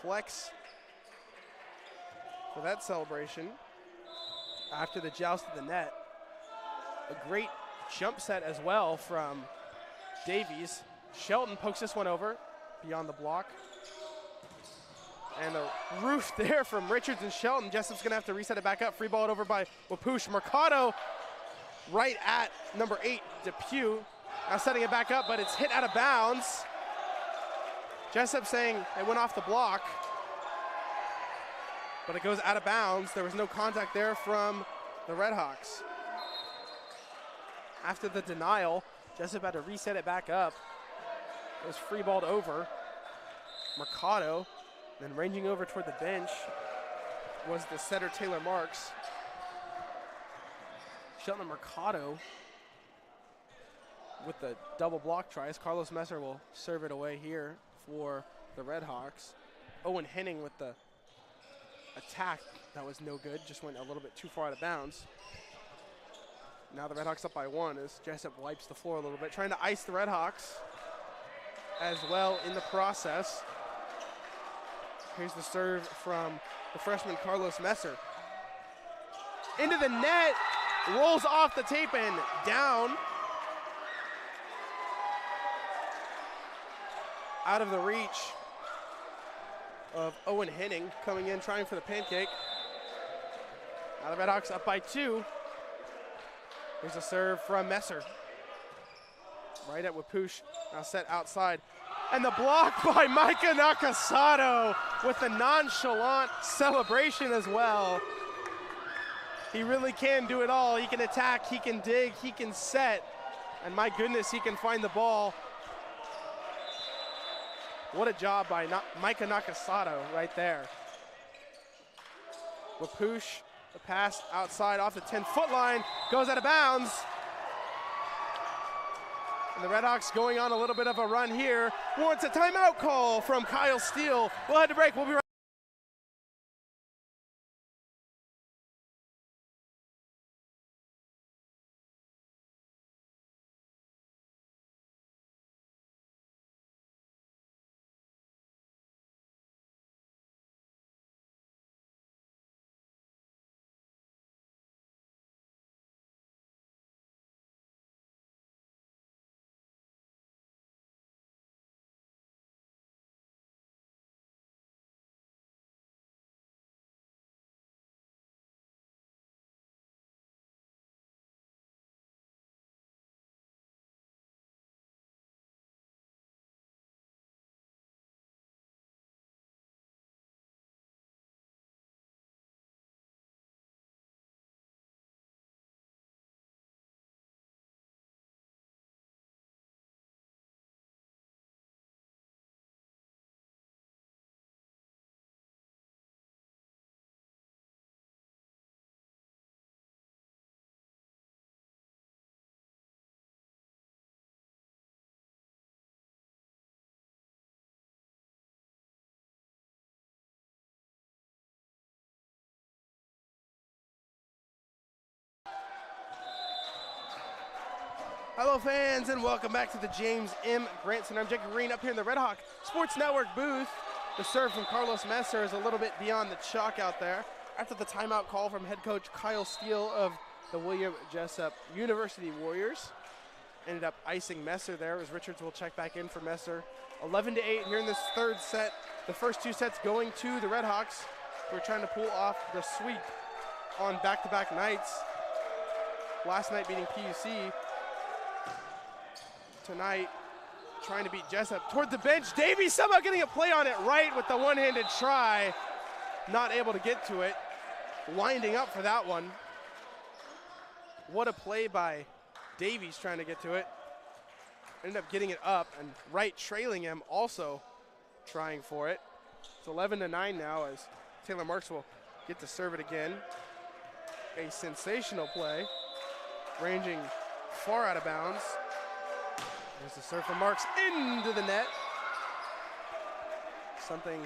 flex for that celebration after the joust at the net. A great jump set as well from Davies. Shelton pokes this one over beyond the block. And the roof there from Richards and Shelton. Jessup's gonna have to reset it back up. Free ball over by Wapush. Mercado right at number 8, Depew. Now setting it back up, but it's hit out of bounds. Jessup saying it went off the block, but it goes out of bounds. There was no contact there from the Redhawks. After the denial, Jessup had to reset it back up. It was free balled over. Mercado, then ranging over toward the bench was the setter Taylor Marks. Shelton and Mercado with the double block tries. Carlos Messer will serve it away here for the Redhawks. Owen Henning with the attack that was no good, just went a little bit too far out of bounds. Now the Redhawks up by 1 as Jessup wipes the floor a little bit, trying to ice the Redhawks as well in the process. Here's the serve from the freshman Carlos Messer. Into the net, rolls off the tape and down. Out of the reach of Owen Henning, coming in, trying for the pancake. Now the Redhawks up by 2. Here's a serve from Messer. Right at Wapush, now set outside. And the block by Micah Nakasato with the nonchalant celebration as well. He really can do it all. He can attack, he can dig, he can set. And my goodness, he can find the ball. What a job by Micah Nakasato right there. Wapush, the pass outside off the 10-foot line, goes out of bounds. And the Redhawks going on a little bit of a run here. Warrants a timeout call from Kyle Steele. We'll head to break. We'll be right Hello fans and welcome back to the James M. Grant Center. I'm Jacob Green up here in the Red Hawk Sports Network booth. The serve from Carlos Messer is a little bit beyond the chalk out there. After the timeout call from head coach Kyle Steele of the William Jessup University Warriors. Ended up icing Messer there as Richards will check back in for Messer. 11-8 here in this third set. The first two sets going to the Red Hawks. We're trying to pull off the sweep on back-to-back nights. Last night beating PUC. Tonight, trying to beat Jessup. Toward the bench, Davies somehow getting a play on it right with the one-handed try. Not able to get to it. Winding up for that one. What a play by Davies trying to get to it. Ended up getting it up, and Wright trailing him, also trying for it. It's 11-9 now as Taylor Marks will get to serve it again. A sensational play, ranging far out of bounds. There's the serve from Marks into the net. Something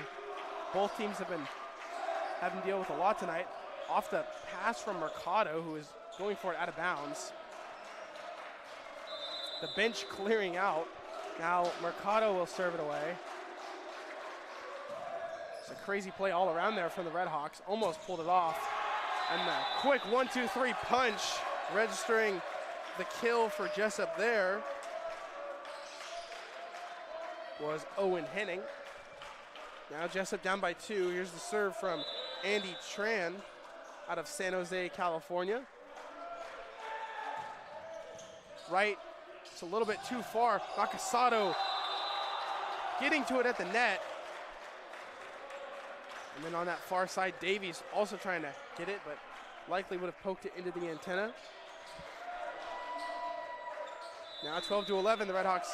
both teams have been having to deal with a lot tonight. Off the pass from Mercado, who is going for it out of bounds. The bench clearing out. Now Mercado will serve it away. It's a crazy play all around there from the Red Hawks. Almost pulled it off. And the quick 1-2-3 punch, registering the kill for Jessup there, was Owen Henning. Now Jessup down by 2. Here's the serve from Andy Tran out of San Jose, California. Right, it's a little bit too far. Nakasato getting to it at the net. And then on that far side, Davies also trying to get it, but likely would have poked it into the antenna. Now 12-11, the Red Hawks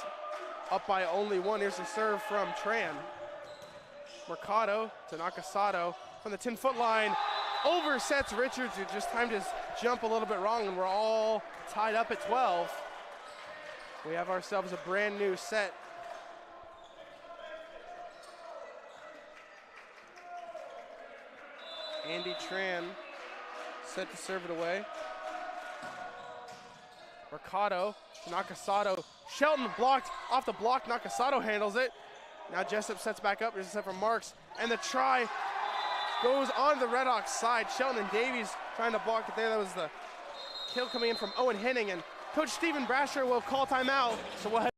up by only 1. Here's the serve from Tran. Mercado to Nakasato from the 10-foot line. Oversets Richards, who just timed his jump a little bit wrong, and we're all tied up at 12. We have ourselves a brand new set. Andy Tran set to serve it away. Mercado to Nakasato. Shelton blocked off the block. Nakasato handles it. Now Jessup sets back up. There's a set from Marks. And the try goes on the Red Hawks side. Shelton and Davies trying to block it there. That was the kill coming in from Owen Henning. And Coach Stephen Brasher will call timeout. So we'll head.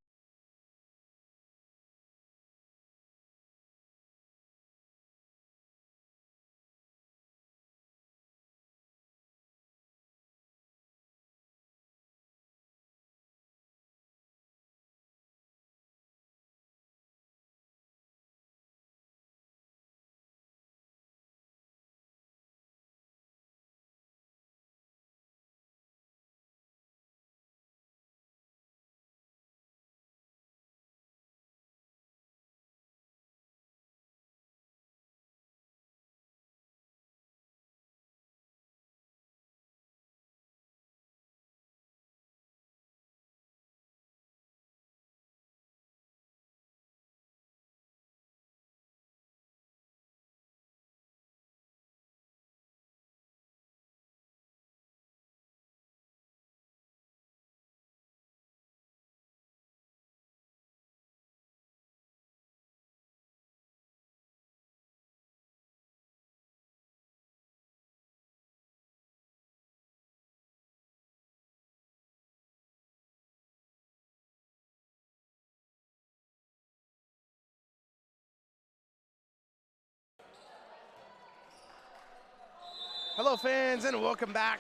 Hello fans and welcome back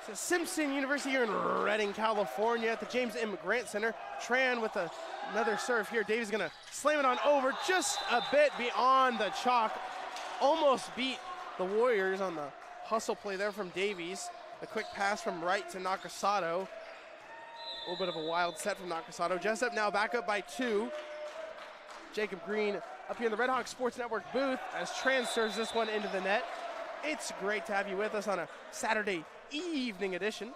to Simpson University here in Redding, California at the James M. Grant Center. Tran with another serve here. Davies gonna slam it on over just a bit beyond the chalk. Almost beat the Warriors on the hustle play there from Davies. The quick pass from Wright to Nakasato. A little bit of a wild set from Nakasato. Jessup now back up by 2. Jacob Green up here in the Red Hawk Sports Network booth as Tran serves this one into the net. It's great to have you with us on a Saturday evening edition.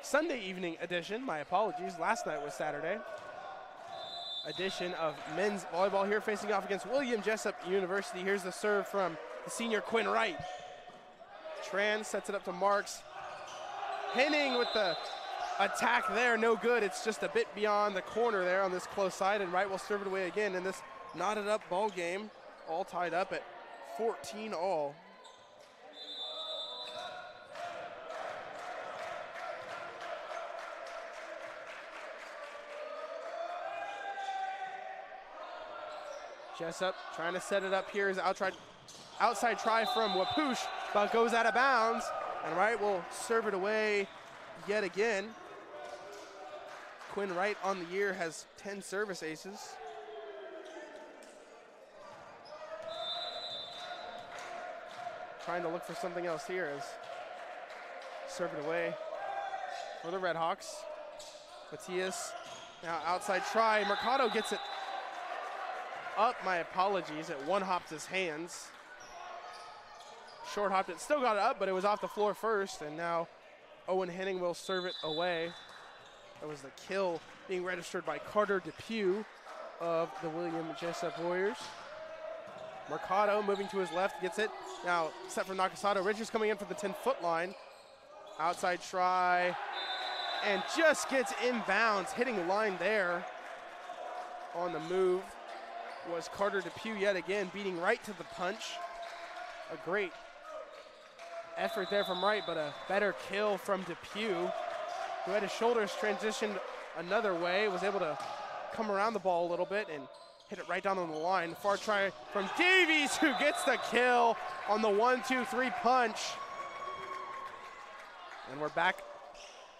Sunday evening edition, my apologies. Last night was Saturday. Edition of men's volleyball here facing off against William Jessup University. Here's the serve from the senior Quinn Wright. Tran sets it up to Marks. Henning with the attack there, no good. It's just a bit beyond the corner there on this close side, and Wright will serve it away again in this knotted up ball game, all tied up at 14 all. Jessup trying to set it up here is outside try from Wapush, but goes out of bounds, and Wright will serve it away yet again. Quinn Wright on the year has 10 service aces. Trying to look for something else here as serve it away for the Redhawks. Matias now outside try. Mercado gets it up, my apologies, it one-hopped his hands. Short hopped it, still got it up, but it was off the floor first, and now Owen Henning will serve it away. That was the kill being registered by Carter Depew of the William Jessup Warriors. Mercado moving to his left, gets it. Now set for Nakasato. Richards coming in for the 10-foot line. Outside try, and just gets inbounds, hitting the line there. On the move was Carter Depew yet again, beating Wright to the punch. A great effort there from Wright, but a better kill from Depew, who had his shoulders transitioned another way, was able to come around the ball a little bit and hit it right down on the line. Far try from Davies, who gets the kill on the 1-2-3 punch. And we're back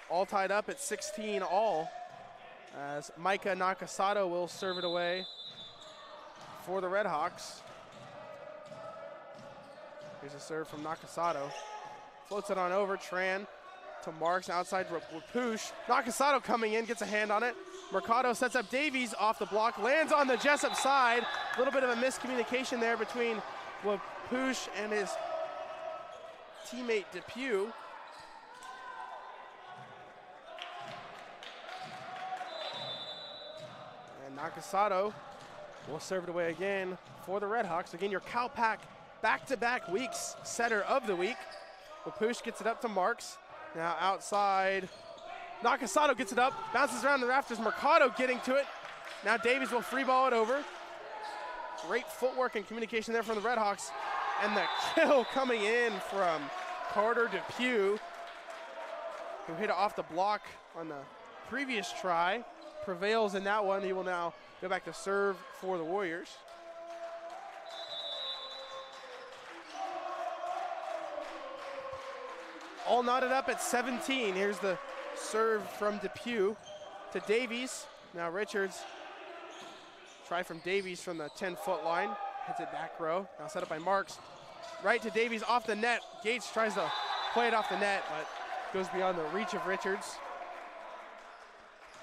all tied up at 16 all, as Micah Nakasato will serve it away for the Redhawks. Here's a serve from Nakasato. Floats it on over, Tran to Marks, outside Wapush. Nakasato coming in, gets a hand on it. Mercado sets up Davies off the block, lands on the Jessup side. A little bit of a miscommunication there between Wapush and his teammate Depew. And Nakasato will serve it away again for the Redhawks. Again, your Calpac back-to-back weeks setter of the week. Wapush gets it up to Marks. Now outside, Nakasato gets it up, bounces around the rafters. Mercado getting to it. Now Davies will free ball it over. Great footwork and communication there from the Redhawks. And the kill coming in from Carter Depew, who hit it off the block on the previous try. Prevails in that one. He will now go back to serve for the Warriors. All knotted up at 17. Here's the serve from Depew to Davies. Now Richards, try from Davies from the 10-foot line. Hits it back row. Now set up by Marks. Right to Davies off the net. Gates tries to play it off the net, but goes beyond the reach of Richards.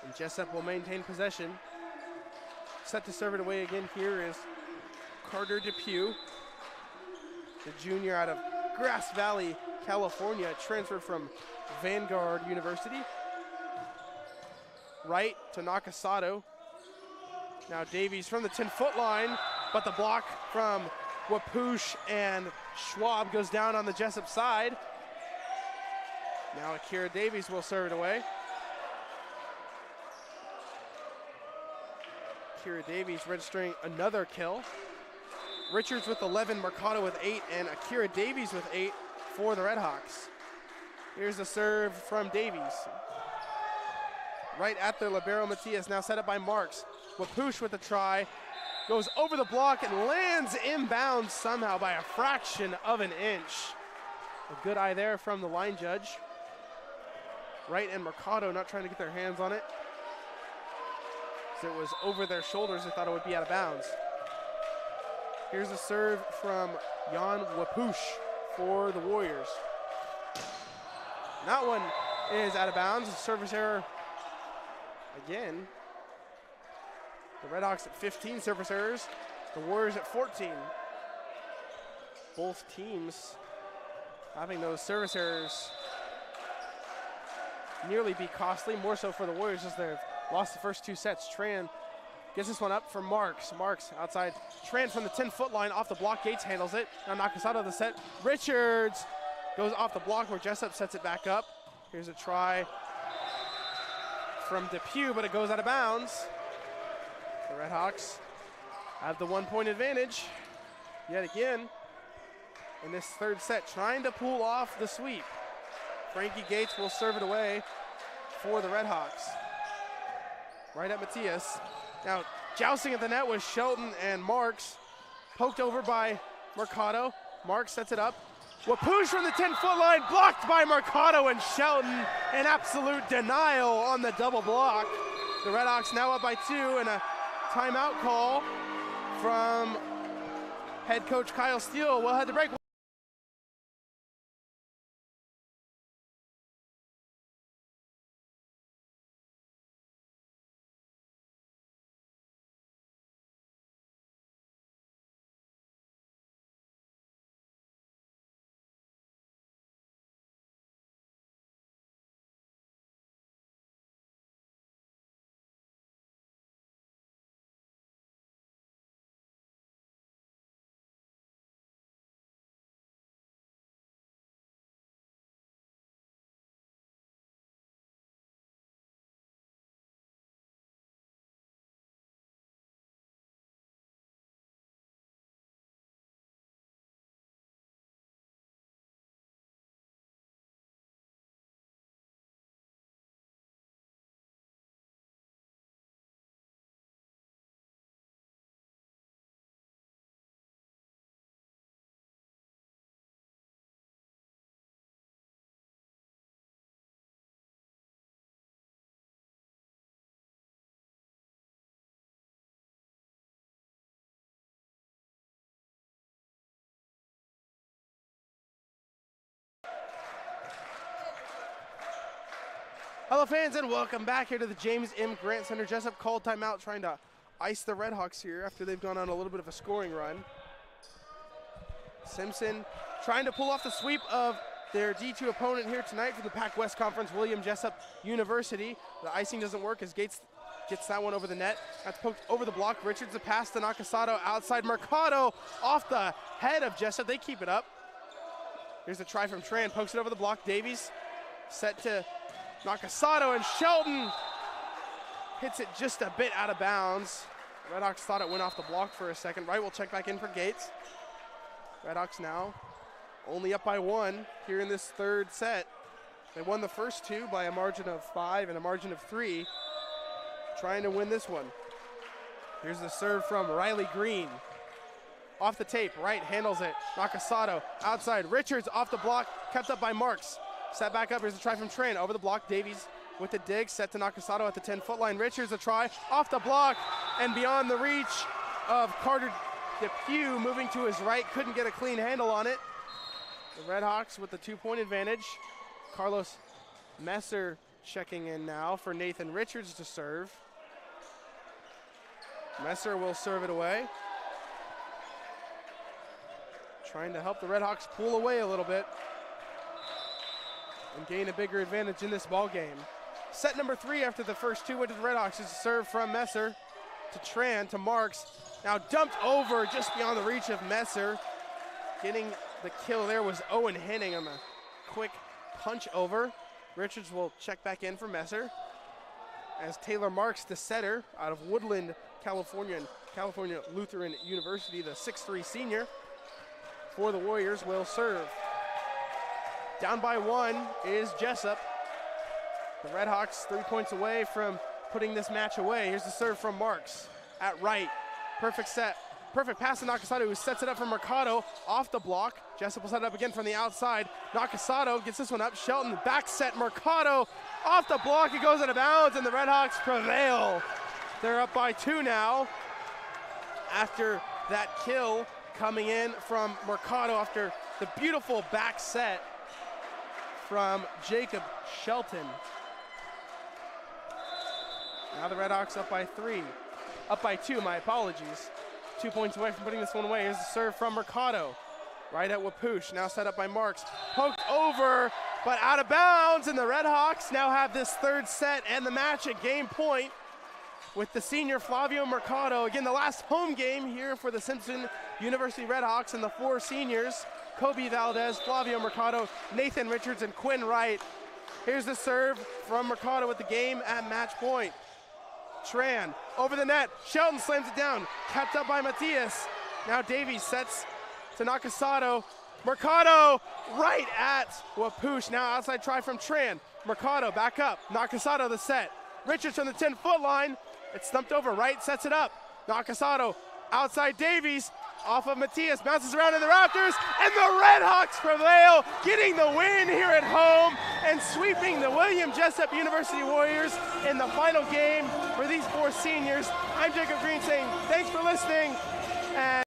And Jessup will maintain possession. Set to serve it away again here is Carter Depew, the junior out of Grass Valley, California, transferred from Vanguard University. Right to Nakasato. Now Davies from the 10-foot line, but the block from Wapush and Schwab goes down on the Jessup side. Now Akira Davies will serve it away. Akira Davies registering another kill. Richards with 11, Mercado with 8, and Akira Davies with 8 for the Redhawks. Here's the serve from Davies. Right at the libero Matias, now set up by Marks. Wapush with a try, goes over the block and lands inbounds somehow by a fraction of an inch. A good eye there from the line judge. Wright and Mercado not trying to get their hands on it. So it was over their shoulders, they thought it would be out of bounds. Here's a serve from Jan Wapush for the Warriors. That one is out of bounds, a service error again. The Redhawks at 15 service errors, the Warriors at 14. Both teams having those service errors nearly be costly, more so for the Warriors as they've lost the first two sets. Tran gets this one up for Marks. Marks outside. Tran from the 10-foot line off the block. Gates handles it. Now Nakasato the set. Richards goes off the block where Jessup sets it back up. Here's a try from Depew, but it goes out of bounds. The Redhawks have the 1 point advantage yet again in this third set, trying to pull off the sweep. Frankie Gates will serve it away for the Redhawks. Right at Matias. Now jousting at the net was Shelton and Marks. Poked over by Mercado. Marks sets it up. Wapush from the 10-foot line, blocked by Mercado and Shelton. An absolute denial on the double block. The Redhawks now up by 2, and a timeout call from head coach Kyle Steele. We'll head to break. Hello fans, and welcome back here to the James M. Grant Center. Jessup called timeout, trying to ice the Redhawks here after they've gone on a little bit of a scoring run. Simpson trying to pull off the sweep of their D2 opponent here tonight for the Pac West Conference, William Jessup University. The icing doesn't work as Gates gets that one over the net. That's poked over the block. Richards the pass to Nakasato outside. Mercado off the head of Jessup. They keep it up. Here's a try from Tran, pokes it over the block. Davies set to Nakasato, and Shelton hits it just a bit out of bounds. Redhawks thought it went off the block for a second. Right, we'll check back in for Gates. Redhawks now only up by 1 here in this third set. They won the first 2 by a margin of 5 and a margin of 3. Trying to win this one. Here's the serve from Riley Green. Off the tape, right handles it. Nakasato outside. Richards off the block, kept up by Marks. Set back up, here's a try from Tran, over the block, Davies with the dig, set to Nakasato at the 10-foot line. Richards a try, off the block, and beyond the reach of Carter Depew, moving to his right, couldn't get a clean handle on it. The Redhawks with the 2-point advantage. Carlos Messer checking in now for Nathan Richards to serve. Messer will serve it away. Trying to help the Redhawks pull away a little bit and gain a bigger advantage in this ball game. Set number 3 after the first 2 went to the Redhawks. Is a serve from Messer to Tran to Marks. Now dumped over just beyond the reach of Messer. Getting the kill there was Owen Henning on the quick punch over. Richards will check back in for Messer as Taylor Marks, the setter out of Woodland, California, and California Lutheran University, the 6'3" senior for the Warriors, will serve. Down by 1 is Jessup. The Redhawks 3 points away from putting this match away. Here's the serve from Marks at right. Perfect set. Perfect pass to Nakasato, who sets it up for Mercado off the block. Jessup will set it up again from the outside. Nakasato gets this one up. Shelton back set. Mercado off the block. It goes out of bounds, and the Redhawks prevail. They're up by 2 now after that kill coming in from Mercado after the beautiful back set from Jacob Shelton. Now the Redhawks up by 2, my apologies. 2 points away from putting this one away. Here's the serve from Mercado. Right at Wapush, now set up by Marks. Poked over, but out of bounds, and the Redhawks now have this third set and the match at game point with the senior Flavio Mercado. Again, the last home game here for the Simpson University Redhawks and the 4 seniors, Kobe Valdez, Flavio Mercado, Nathan Richards, and Quinn Wright. Here's the serve from Mercado with the game at match point. Tran over the net. Shelton slams it down. Kept up by Matias. Now Davies sets to Nakasato. Mercado right at Wapush. Now outside try from Tran. Mercado back up. Nakasato the set. Richards from the 10-foot line. It's stumped over right, sets it up. Nakasato outside Davies. Off of Matias, bounces around in the rafters, and the Red Hawks prevail, getting the win here at home and sweeping the William Jessup University Warriors in the final game for these four seniors. I'm Jacob Green saying thanks for listening. And